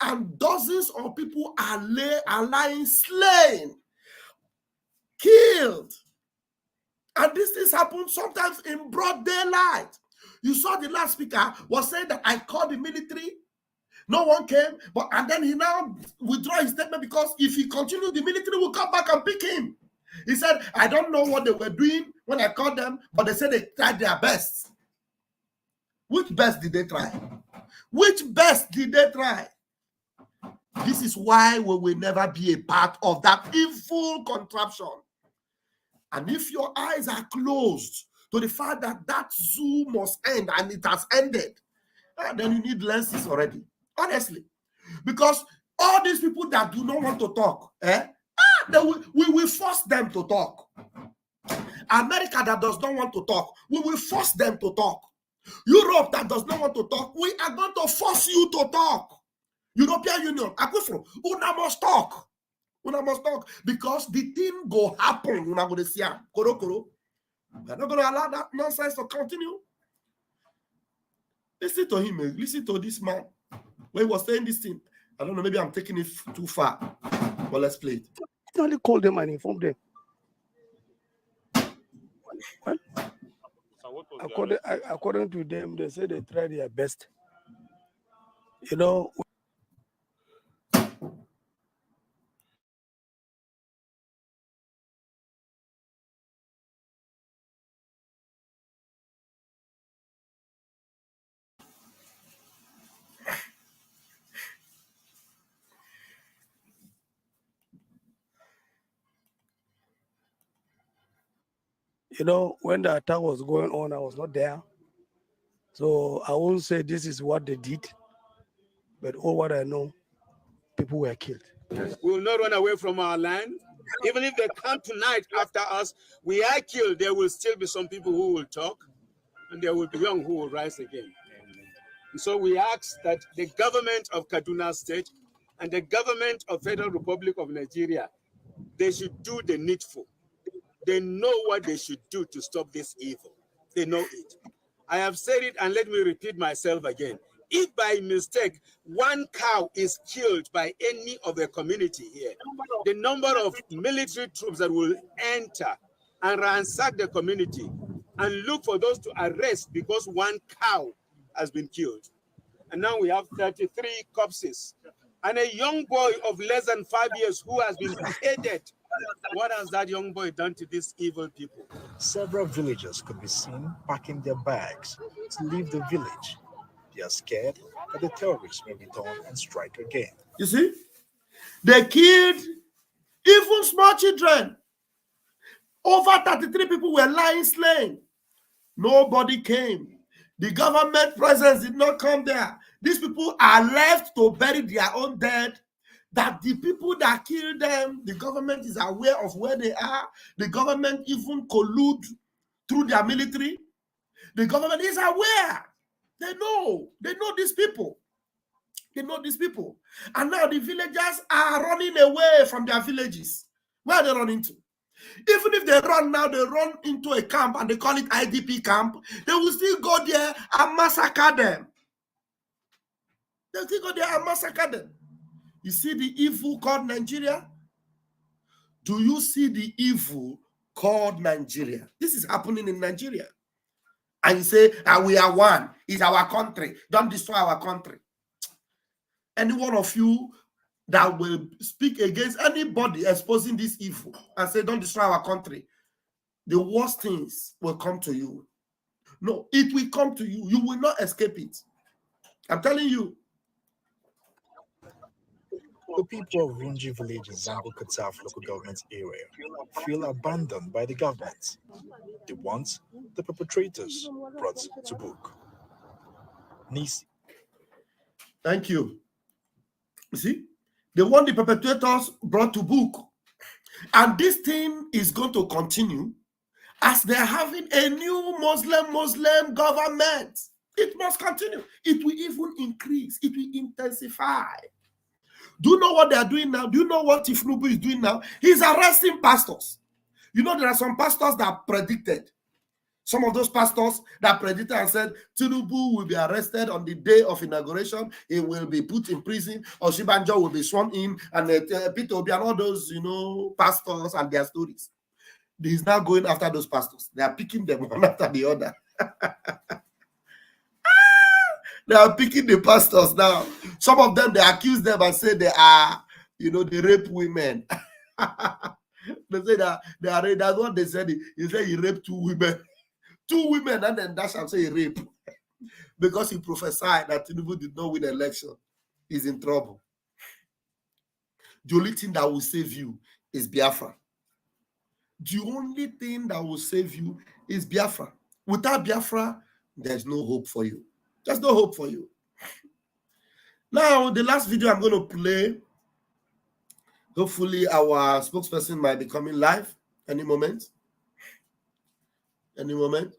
And dozens of people are lying slain, killed. And these things happen sometimes in broad daylight. You saw the last speaker was saying that I called the military. No one came, and then he now withdraw his statement because if he continued, the military will come back and pick him. He said, I don't know what they were doing when I called them, but they said they tried their best. Which best did they try? Which best did they try? This is why we will never be a part of that evil contraption. And if your eyes are closed to the fact that that zoo must end and it has ended, then you need lenses already. Honestly. Because all these people that do not want to talk, we will force them to talk. America that does not want to talk, we will force them to talk. Europe that does not want to talk, we are going to force you to talk. European Union, una must talk. Una must talk because the thing go happen. Una go to see koro. We're not going to allow that nonsense to continue. Listen to him. Listen to this man. When he was saying this thing, I don't know, maybe I'm taking it too far. But let's play it. I only called them and informed them. Well, according to them, they said they tried their best. When the attack was going on, I was not there. So I won't say this is what they did. But all what I know, people were killed. We will not run away from our land. Even if they come tonight after us, we are killed. There will still be some people who will talk, and there will be young who will rise again. And so we ask that the government of Kaduna State and the government of Federal Republic of Nigeria, they should do the needful. They know what they should do to stop this evil. They know it. I have said it, and let me repeat myself again. If by mistake one cow is killed by any of the community here, the number of military troops that will enter and ransack the community and look for those to arrest because one cow has been killed. And now we have 33 corpses. And a young boy of less than 5 years who has been beheaded. What has that young boy done to these evil people? Several villagers could be seen packing their bags to leave the village. They are scared that the terrorists may return and strike again. You see, they killed even small children. Over 33 people were lying slain. Nobody came. The government presence did not come there. These people are left to bury their own dead. That the people that killed them, the government is aware of where they are. The government even collude through their military. The government is aware. They know these people. They know these people. And now the villagers are running away from their villages. Where are they running to? Even if they run now, they run into a camp and they call it IDP camp, they will still go there and massacre them. They'll still go there and massacre them. You see the evil called Nigeria? Do you see the evil called Nigeria? This is happening in Nigeria. And you say, we are one. It's our country. Don't destroy our country. Any one of you that will speak against anybody exposing this evil and say, don't destroy our country, the worst things will come to you. No, it will come to you. You will not escape it. I'm telling you. The people of Runji village in Zambo Kataf local government area feel abandoned by the government. They want the perpetrators brought to book. Nisi. Thank you. You see, they want the perpetrators brought to book. And this thing is going to continue as they're having a new Muslim government. It must continue. It will even increase. It will intensify. Do you know what they are doing now? Do you know what Tifnubu is doing now? He's arresting pastors. You know, there are some pastors that predicted. Some of those pastors that predicted and said, Tinubu will be arrested on the day of inauguration. He will be put in prison. Oshibanjo will be sworn in. And Peter Obi and all those, pastors and their stories. He's now going after those pastors. They are picking them one after the other. They are picking the pastors now. Some of them, they accuse them and say they are, they rape women. They say that they are raped. That's what they said. He said he raped 2 women. 2 women, and then that's how say he rape. Because he prophesied that Tinubu did not win the election. He's in trouble. The only thing that will save you is Biafra. The only thing that will save you is Biafra. Without Biafra, there's no hope for you. There's no hope for you. Now, the last video I'm going to play, hopefully our spokesperson might be coming live any moment. Any moment.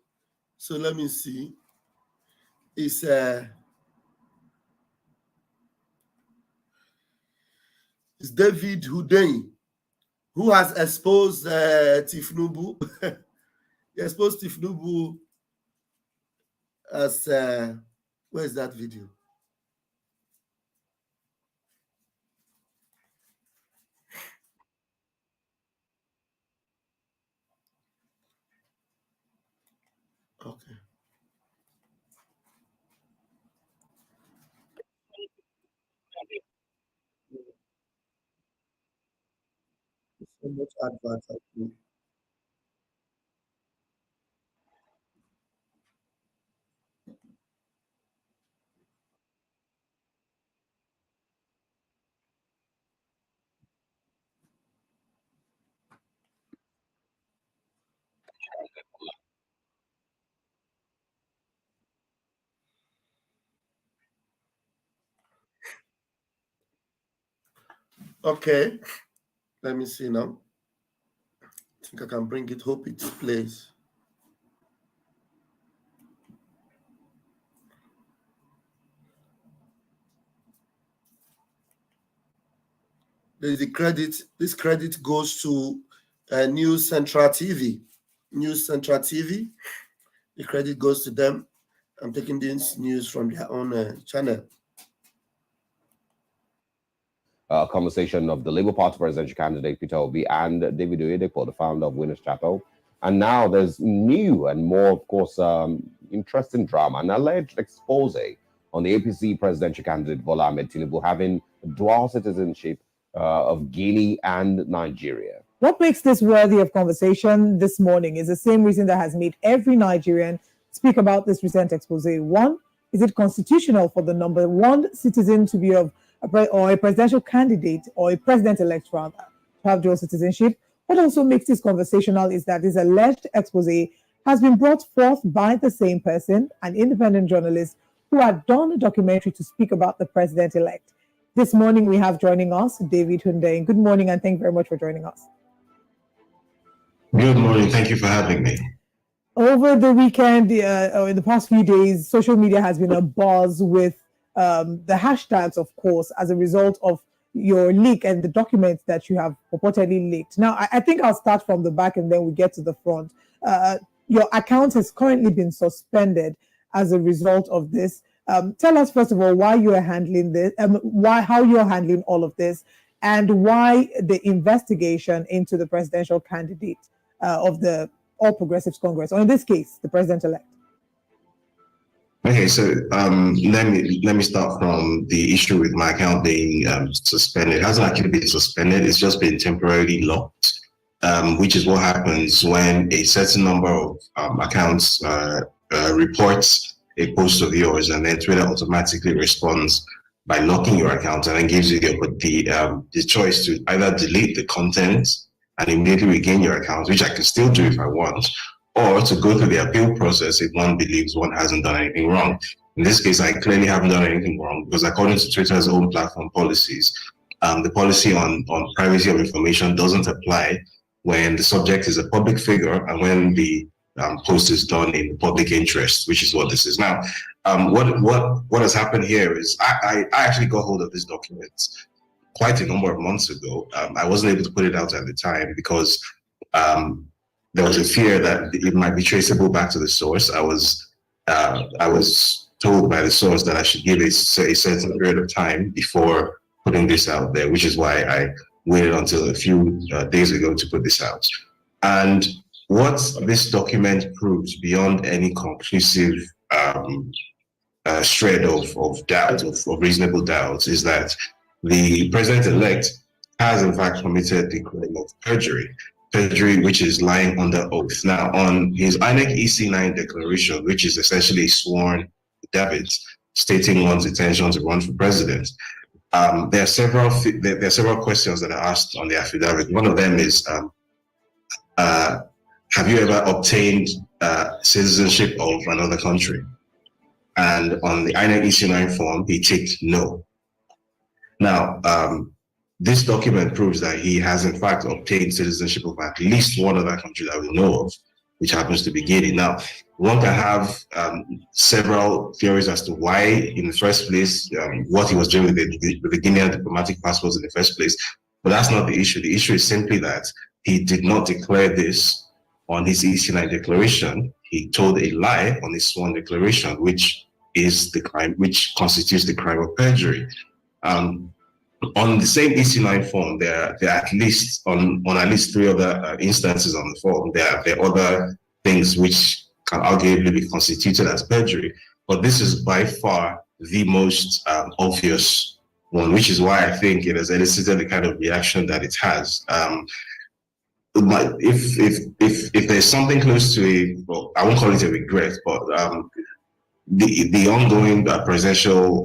So let me see. It's David Hudein, who has exposed Tifnubu. He exposed Tifnubu as where's that video? Okay. So much advert. Okay, let me see now. I think I can bring it. Hope it plays. There's the credit. This credit goes to News Central TV. News Central TV. The credit goes to them. I'm taking this news from their own channel. Conversation of the Labour Party presidential candidate Peter Obi and David Oyedepo, the founder of Winners Chapel, And now there's new and more, of course, interesting drama, an alleged expose on the APC presidential candidate Bola Ahmed Tinubu having dual citizenship of Guinea and Nigeria. What makes this worthy of conversation this morning is the same reason that has made every Nigerian speak about this recent expose. One, is it constitutional for the number one citizen to be of a presidential candidate or a president-elect rather to have dual citizenship? What also makes this conversational is that this alleged expose has been brought forth by the same person, an independent journalist who had done a documentary to speak about the president-elect. This morning we have joining us David Hundeyin. Good morning and thank you very much for joining us. Good morning. Thank you for having me. Over the weekend, or in the past few days, social media has been abuzz with the hashtags, of course, as a result of your leak and the documents that you have purportedly leaked. Now, I think I'll start from the back and then we get to the front. Your account has currently been suspended as a result of this. Tell us, first of all, why you are handling this, how you're handling all of this, and why the investigation into the presidential candidate of the All Progressives Congress, or in this case, the president-elect. Okay, so let me start from the issue with my account being suspended. It hasn't actually been suspended; it's just been temporarily locked, which is what happens when a certain number of accounts reports a post of yours, and then Twitter automatically responds by locking your account and then gives you the choice to either delete the content and immediately regain your account, which I can still do if I want, or to go through the appeal process if one believes one hasn't done anything wrong. In this case, I clearly haven't done anything wrong because according to Twitter's own platform policies, the policy on privacy of information doesn't apply when the subject is a public figure and when the post is done in public interest, which is what this is. Now, what has happened here is I actually got hold of this document quite a number of months ago. I wasn't able to put it out at the time because there was a fear that it might be traceable back to the source. I was told by the source that I should give a certain period of time before putting this out there, which is why I waited until a few days ago to put this out. And what this document proves beyond any conclusive shred of doubt, of reasonable doubt, is that the president-elect has in fact committed the crime of perjury, which is lying under oath. Now, on his INEC EC9 declaration, which is essentially a sworn affidavit stating one's intention to run for president, there are several questions that are asked on the affidavit. One of them is, have you ever obtained citizenship of another country? And on the INEC EC9 form, he ticked no. Now, this document proves that he has in fact obtained citizenship of at least one other country that we know of, which happens to be Guinea. Now, one can have several theories as to why, in the first place, what he was doing with the Guinean diplomatic passports in the first place, but that's not the issue. The issue is simply that he did not declare this on his EC9 declaration. He told a lie on his sworn declaration, which is the crime, which constitutes the crime of perjury. On the same EC9 form, there are at least on at least three other instances on the form. There are other things which can arguably be constituted as perjury, but this is by far the most obvious one, which is why I think it has elicited the kind of reaction that it has. If there's something close to well, I won't call it a regret, but the ongoing presidential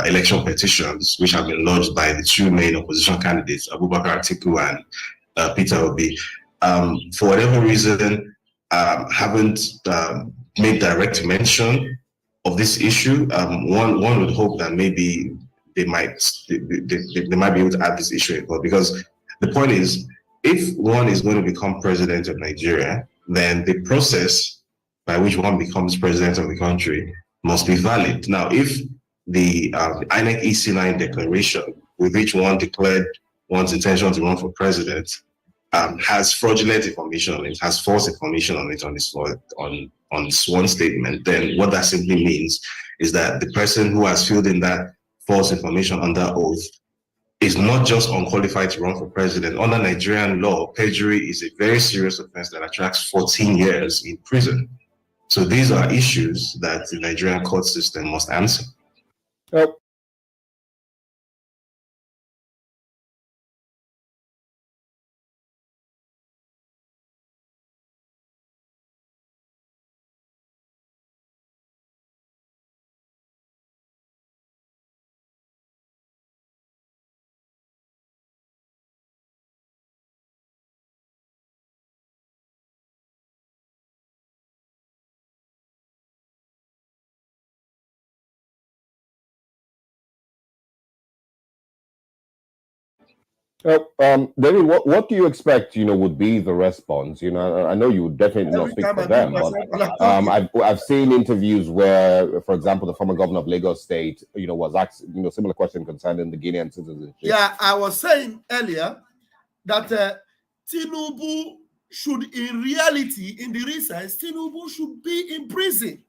election petitions, which have been lodged by the two main opposition candidates, Abubakar Atiku and Peter Obi, for whatever reason, haven't made direct mention of this issue. One would hope that maybe they might be able to add this issue in, because the point is, if one is going to become president of Nigeria, then the process by which one becomes president of the country must be valid. Now, if the INEC EC9 declaration, with which one declared one's intention to run for president, has fraudulent information on it, has false information on it on the sworn statement, then what that simply means is that the person who has filled in that false information under oath is not just unqualified to run for president. Under Nigerian law, perjury is a very serious offense that attracts 14 years in prison. So these are issues that the Nigerian court system must answer. Well, David, what do you expect, would be the response? I know you would definitely not every speak time for I them, meet but myself, and I'm talking, I've seen interviews where, for example, the former governor of Lagos State, was asked, similar question concerning the Guinean citizenship. yeah, I was saying earlier that Tinubu should, in reality, in the recess, Tinubu should be in prison.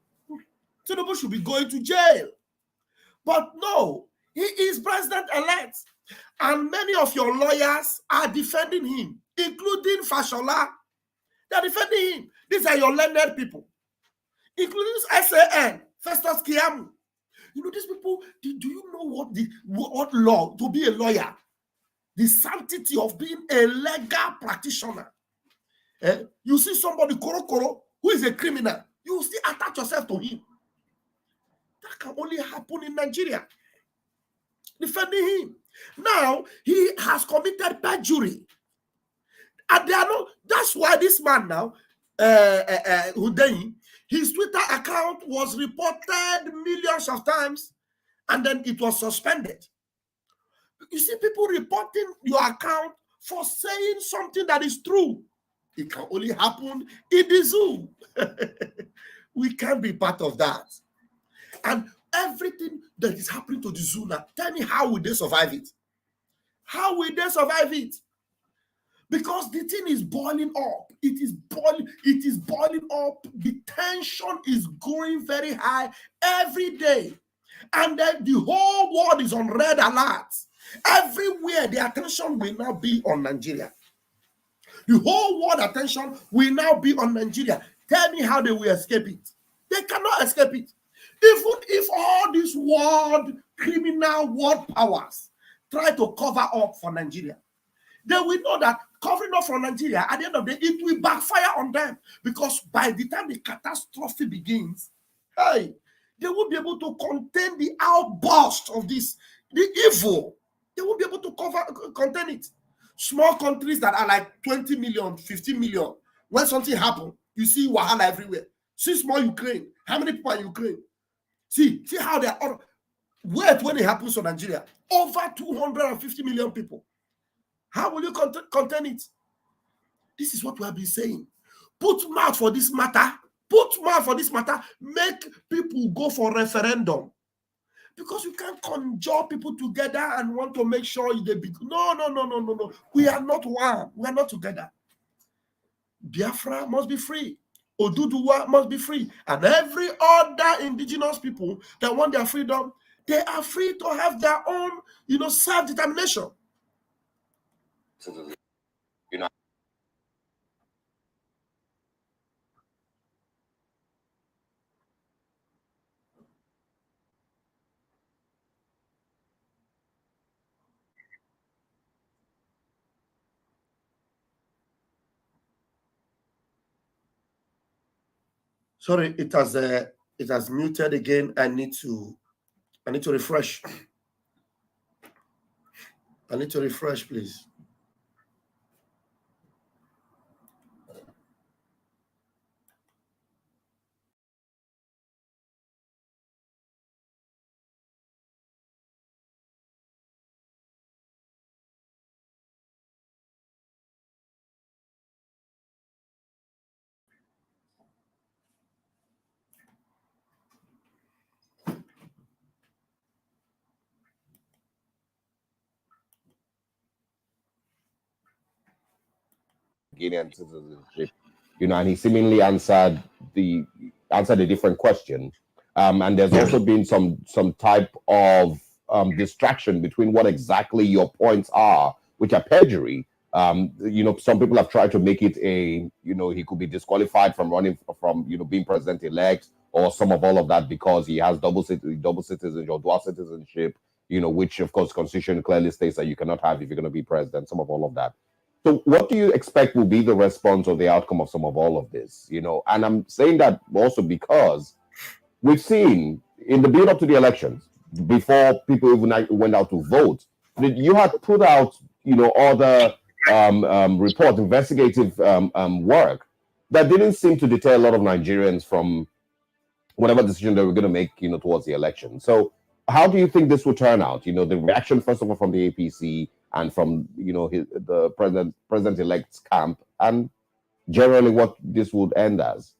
Tinubu should be going to jail. But no, he is president-elect. And many of your lawyers are defending him, including Fashola. They're defending him. These are your learned people, including SAN, Festus Kiamu. These people, do you know what law, to be a lawyer, the sanctity of being a legal practitioner. You see somebody, Koro, who is a criminal, you still attach yourself to him. That can only happen in Nigeria. Defending him. Now, he has committed perjury. And they are not, that's why this man now, Udeyi, his Twitter account was reported millions of times, and then it was suspended. You see people reporting your account for saying something that is true. It can only happen in the zoo. We can't be part of that. And everything that is happening to the zoo now, tell me, how will they survive it? How will they survive it? Because the thing is boiling up. It is boiling up. The tension is going very high every day. And then the whole world is on red alert. Everywhere the attention will now be on Nigeria. The whole world attention will now be on Nigeria. Tell me how they will escape it. They cannot escape it. Even if all these criminal world powers try to cover up for Nigeria, they will know that covering up for Nigeria, at the end of the day, it will backfire on them. Because by the time the catastrophe begins, hey, they won't be able to contain the outburst of this, the evil. They won't be able to contain it. Small countries that are like 20 million, 15 million, when something happens, you see Wahala everywhere. See small Ukraine. How many people are in Ukraine? See how they are. Wait, when it happens to Nigeria, over 250 million people. How will you contain it? This is what we have been saying. Put mouth for this matter. Put mouth for this matter. Make people go for referendum. Because you can't conjure people together and want to make sure they be. No. We are not one. We are not together. Biafra must be free. Oduduwa must be free. And every other indigenous people that want their freedom, they are free to have their own, self-determination. Sorry, it has muted again. I need to refresh. I need to refresh, please. Guinean citizenship, and he seemingly answered a different question. And there's also been some type of distraction between what exactly your points are, which are perjury. Some people have tried to make it he could be disqualified from running from being president-elect, or some of all of that, because he has double citizenship or dual citizenship, which of course Constitution clearly states that you cannot have if you're going to be president. Some of all of that. So what do you expect will be the response or the outcome of some of all of this? And I'm saying that also because we've seen in the build up to the elections, before people even went out to vote, you had put out, other report, investigative work that didn't seem to deter a lot of Nigerians from whatever decision they were going to make, towards the election. So how do you think this will turn out? The reaction, first of all, from the APC and from, the president-elect's camp, and generally what this would end as?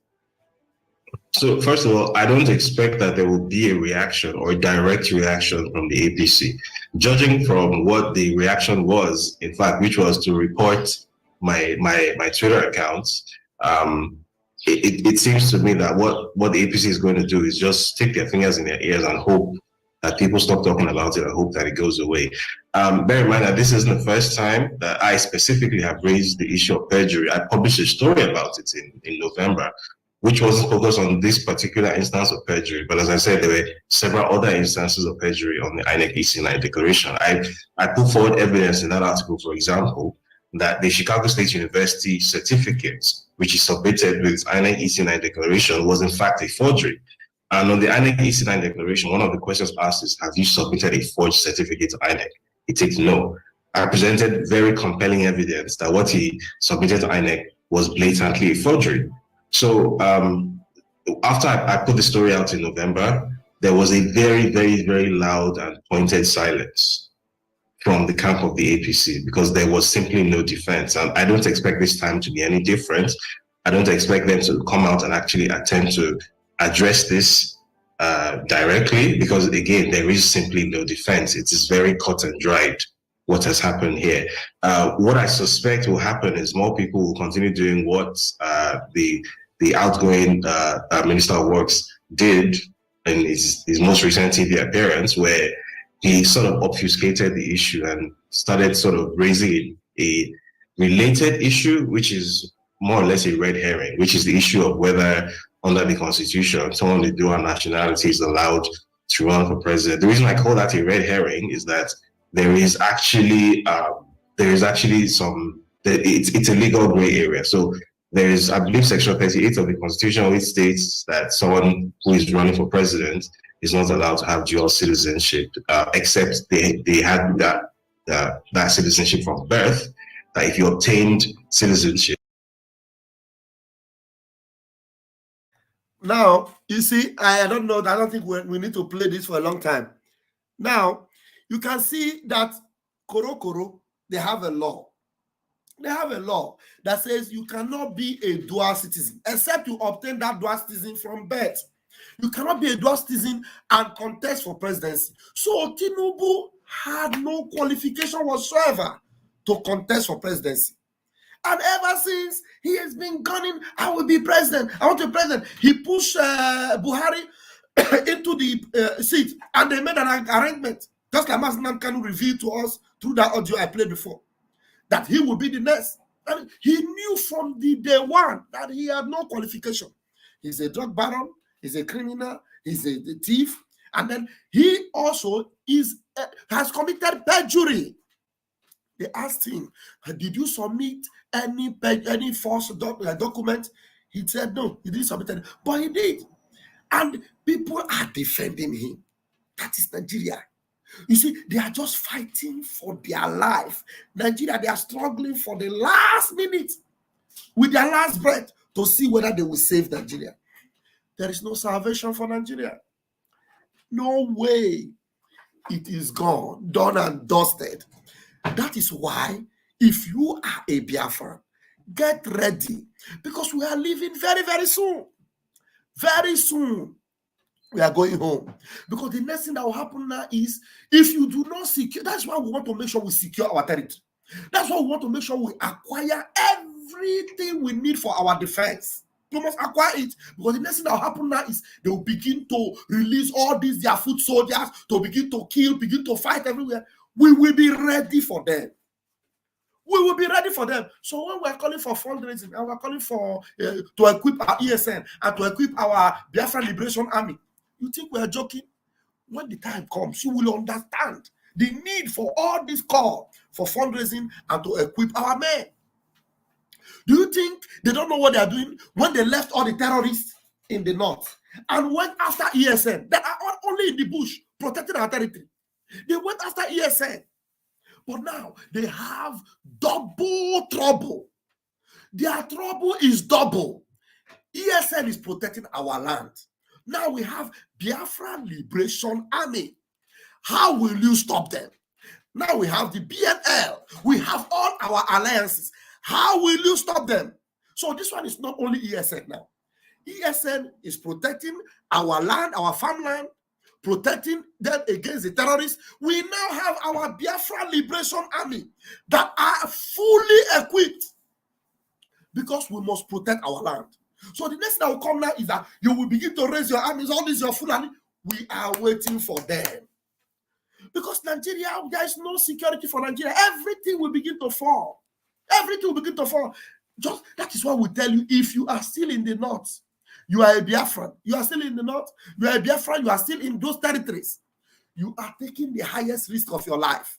So first of all, I don't expect that there will be a reaction or a direct reaction from the APC. Judging from what the reaction was, in fact, which was to report my Twitter accounts, it seems to me that what the APC is going to do is just stick their fingers in their ears and hope that people stop talking about it and hope that it goes away. Bear in mind that this isn't the first time that I specifically have raised the issue of perjury. I published a story about it in November, which wasn't focused on this particular instance of perjury. But as I said, there were several other instances of perjury on the INEC EC9 declaration. I put forward evidence in that article, for example, that the Chicago State University certificate, which is submitted with INEC EC9 declaration, was in fact a forgery. And on the INEC EC9 declaration, one of the questions asked is, have you submitted a forged certificate to INEC? It takes no. I presented very compelling evidence that what he submitted to INEC was blatantly a forgery. So after I put the story out in November, there was a very, very, very loud and pointed silence from the camp of the APC, because there was simply no defense. And I don't expect this time to be any different. I don't expect them to come out and actually attempt to address this directly, because again, there is simply no defense. It is very cut and dried what has happened here. What I suspect will happen is more people will continue doing what the outgoing Minister of Works did in his most recent TV appearance, where he sort of obfuscated the issue and started sort of raising a related issue, which is more or less a red herring, which is the issue of whether under the Constitution, someone with dual nationality is allowed to run for president. The reason I call that a red herring is that there is actually it's a legal gray area. So there is, I believe, Section 38 of the Constitution, which states that someone who is running for president is not allowed to have dual citizenship, except they had that citizenship from birth. That if you obtained citizenship. Now, you see, I don't think we need to play this for a long time. Now, you can see that Koro, they have a law. They have a law that says you cannot be a dual citizen, except you obtain that dual citizen from birth. You cannot be a dual citizen and contest for presidency. So Tinubu had no qualification whatsoever to contest for presidency. And ever since, he has been gunning, I will be president, I want to be president. He pushed Buhari into the seat, and they made an arrangement, just like Masnam Kanu revealed to us through that audio I played before, that he will be the next. And he knew from the day one that he had no qualification. He's a drug baron, he's a criminal, he's a thief, and then he also has committed perjury. They asked him, did you submit any false document? He said no, he didn't submit it, but he did. And people are defending him. That is Nigeria. You see, they are just fighting for their life. Nigeria, they are struggling for the last minute, with their last breath, to see whether they will save Nigeria. There is no salvation for Nigeria. No way. It is gone, done and dusted. That is why, if you are a Biafran, get ready, because we are leaving very, very soon. Very soon, we are going home. Because the next thing that will happen now is, if you do not secure, that's why we want to make sure we secure our territory. That's why we want to make sure we acquire everything we need for our defense. You must acquire it, because the next thing that will happen now is they will begin to release all these their foot soldiers to begin to kill, begin to fight everywhere. We will be ready for them. We will be ready for them. So when we're calling for fundraising and we're calling for to equip our ESN and to equip our Biafra Liberation Army, you think we are joking? When the time comes, you will understand the need for all this call for fundraising and to equip our men. Do you think they don't know what they are doing when they left all the terrorists in the north and went after ESN that are only in the bush protecting our territory? They went after ESN. But now they have double trouble. Their trouble is double. ESN is protecting our land. Now we have Biafra Liberation Army. How will you stop them? Now we have the BNL. We have all our alliances. How will you stop them? So this one is not only ESN now. ESN is protecting our land, our farmland, protecting them against the terrorists. We now have our Biafra Liberation Army that are fully equipped, because we must protect our land. So the next thing that will come now is that you will begin to raise your armies, all this your Fulani. We are waiting for them. Because Nigeria, there is no security for Nigeria. Everything will begin to fall. Everything will begin to fall. Just that is why we tell you, if you are still in the north, you are a Biafran. You are still in the north, you are a Biafran, you are still in those territories. You are taking the highest risk of your life.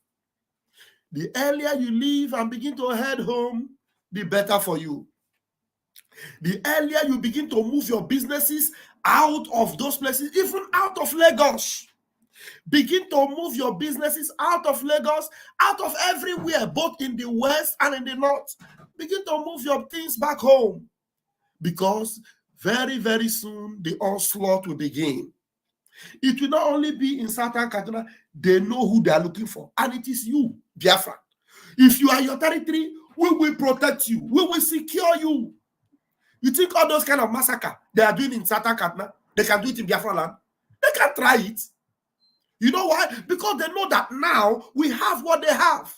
The earlier you leave and begin to head home, the better for you. The earlier you begin to move your businesses out of those places, even out of Lagos. Begin to move your businesses out of Lagos, out of everywhere, both in the west and in the north. Begin to move your things back home, because very, very soon the onslaught will begin. It will not only be in Southern Kaduna, they know who they are looking for, and it is you, Biafra. If you are your territory, we will protect you, we will secure you. You think all those kind of massacre they are doing in Southern Kaduna, they can do it in Biafra land? They can try it. You know why? Because they know that now we have what they have.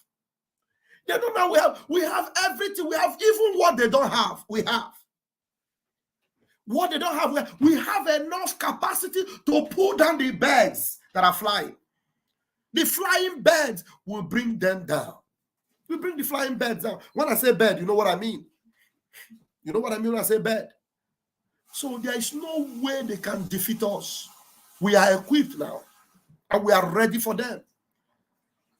They don't know we have everything. We have even what they don't have. We have. What they don't have, we have enough capacity to pull down the birds that are flying. The flying birds will bring them down. We bring the flying birds down. When I say bird, you know what I mean? You know what I mean when I say bird? So there is no way they can defeat us. We are equipped now, and we are ready for them.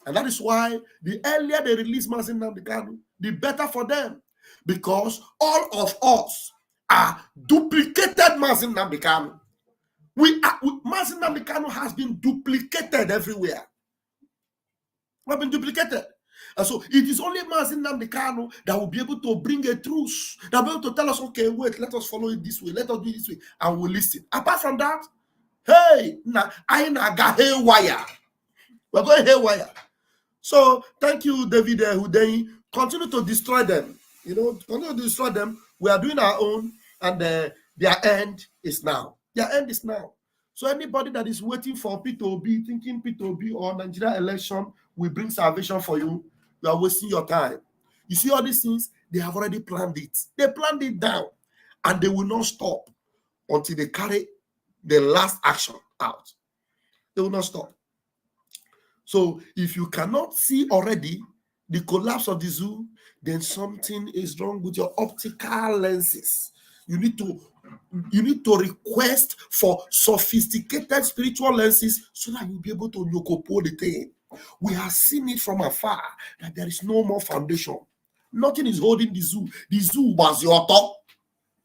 And that is why the earlier they release Mazin Nnamdi Kanu, the better for them. Because all of us are duplicated Mazin Nnamdi Kanu. Mazin Nnamdi Kanu has been duplicated everywhere. We have been duplicated. And so it is only Mazin Nnamdi Kanu that will be able to bring a truce, that will be able to tell us, okay, wait, let us follow it this way, let us do it this way, and we'll listen. Apart from that, hey, I naga haywire. We're going haywire. So thank you, David Hudeyi. Continue to destroy them. Continue to destroy them. We are doing our own, and their end is now. Their end is now. So anybody that is waiting for P2B, thinking P2B or Nigeria election will bring salvation for you, you are wasting your time. You see all these things, they have already planned it. They planned it down, and they will not stop until they carry the last action out. They will not stop. So if you cannot see already the collapse of the zoo, then something is wrong with your optical lenses. You need to request for sophisticated spiritual lenses so that you'll be able to yokopo the thing. We have seen it from afar that there is no more foundation. Nothing is holding the zoo. The zoo was your top.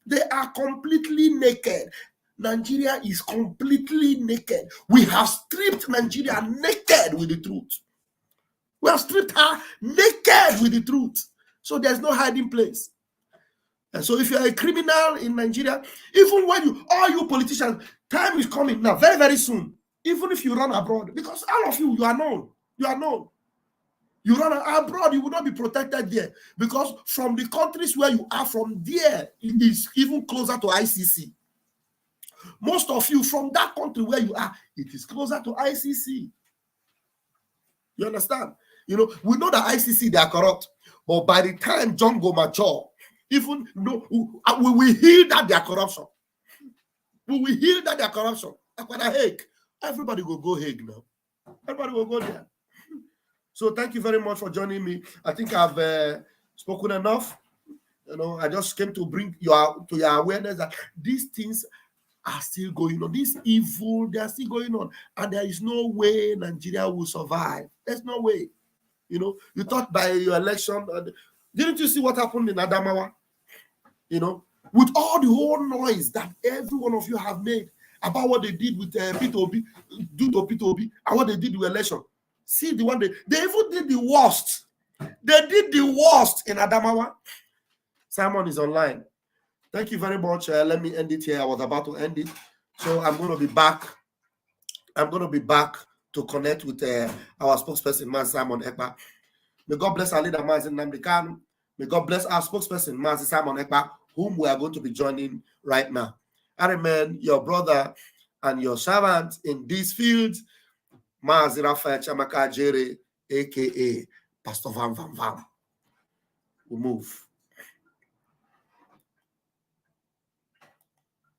They are completely naked. Nigeria is completely naked. We have stripped Nigeria naked with the truth. We have stripped her naked with the truth. So there's no hiding place. And so if you're a criminal in Nigeria, even when all you politicians, time is coming now, very, very soon. Even if you run abroad, because all of you are known. You are known. You run abroad, you will not be protected there. Because from the countries where you are from there, it is even closer to ICC. Most of you from that country where you are, it is closer to ICC. You understand? We know that ICC, they are corrupt. But by the time John go mature, Even no, we will heal that their corruption. We will heal that their corruption. Like when I Hague, everybody will go Hague now. Everybody will go there. So thank you very much for joining me. I think I've spoken enough. I just came to bring your awareness that these things are still going on. This evil, they are still going on. And there is no way Nigeria will survive. There's no way. You thought by your election, didn't you see what happened in Adamawa? With all the whole noise that every one of you have made about what they did with P2B, do to P2B, and what they did with election. See the one they even did the worst. They did the worst in Adamawa. Simon is online. Thank you very much. Let me end it here. I was about to end it. So I'm going to be back. I'm going to be back to connect with our spokesperson, Man Simon Ekpa. May God bless our leader, Mazin Namdekan. May God bless our spokesperson, Mazin Simon Ekpa, whom we are going to be joining right now. I remain your brother and your servant in these fields, Mazi Raphael Chamaka Jere, a.k.a. Pastor Vam Vam Vam. We move.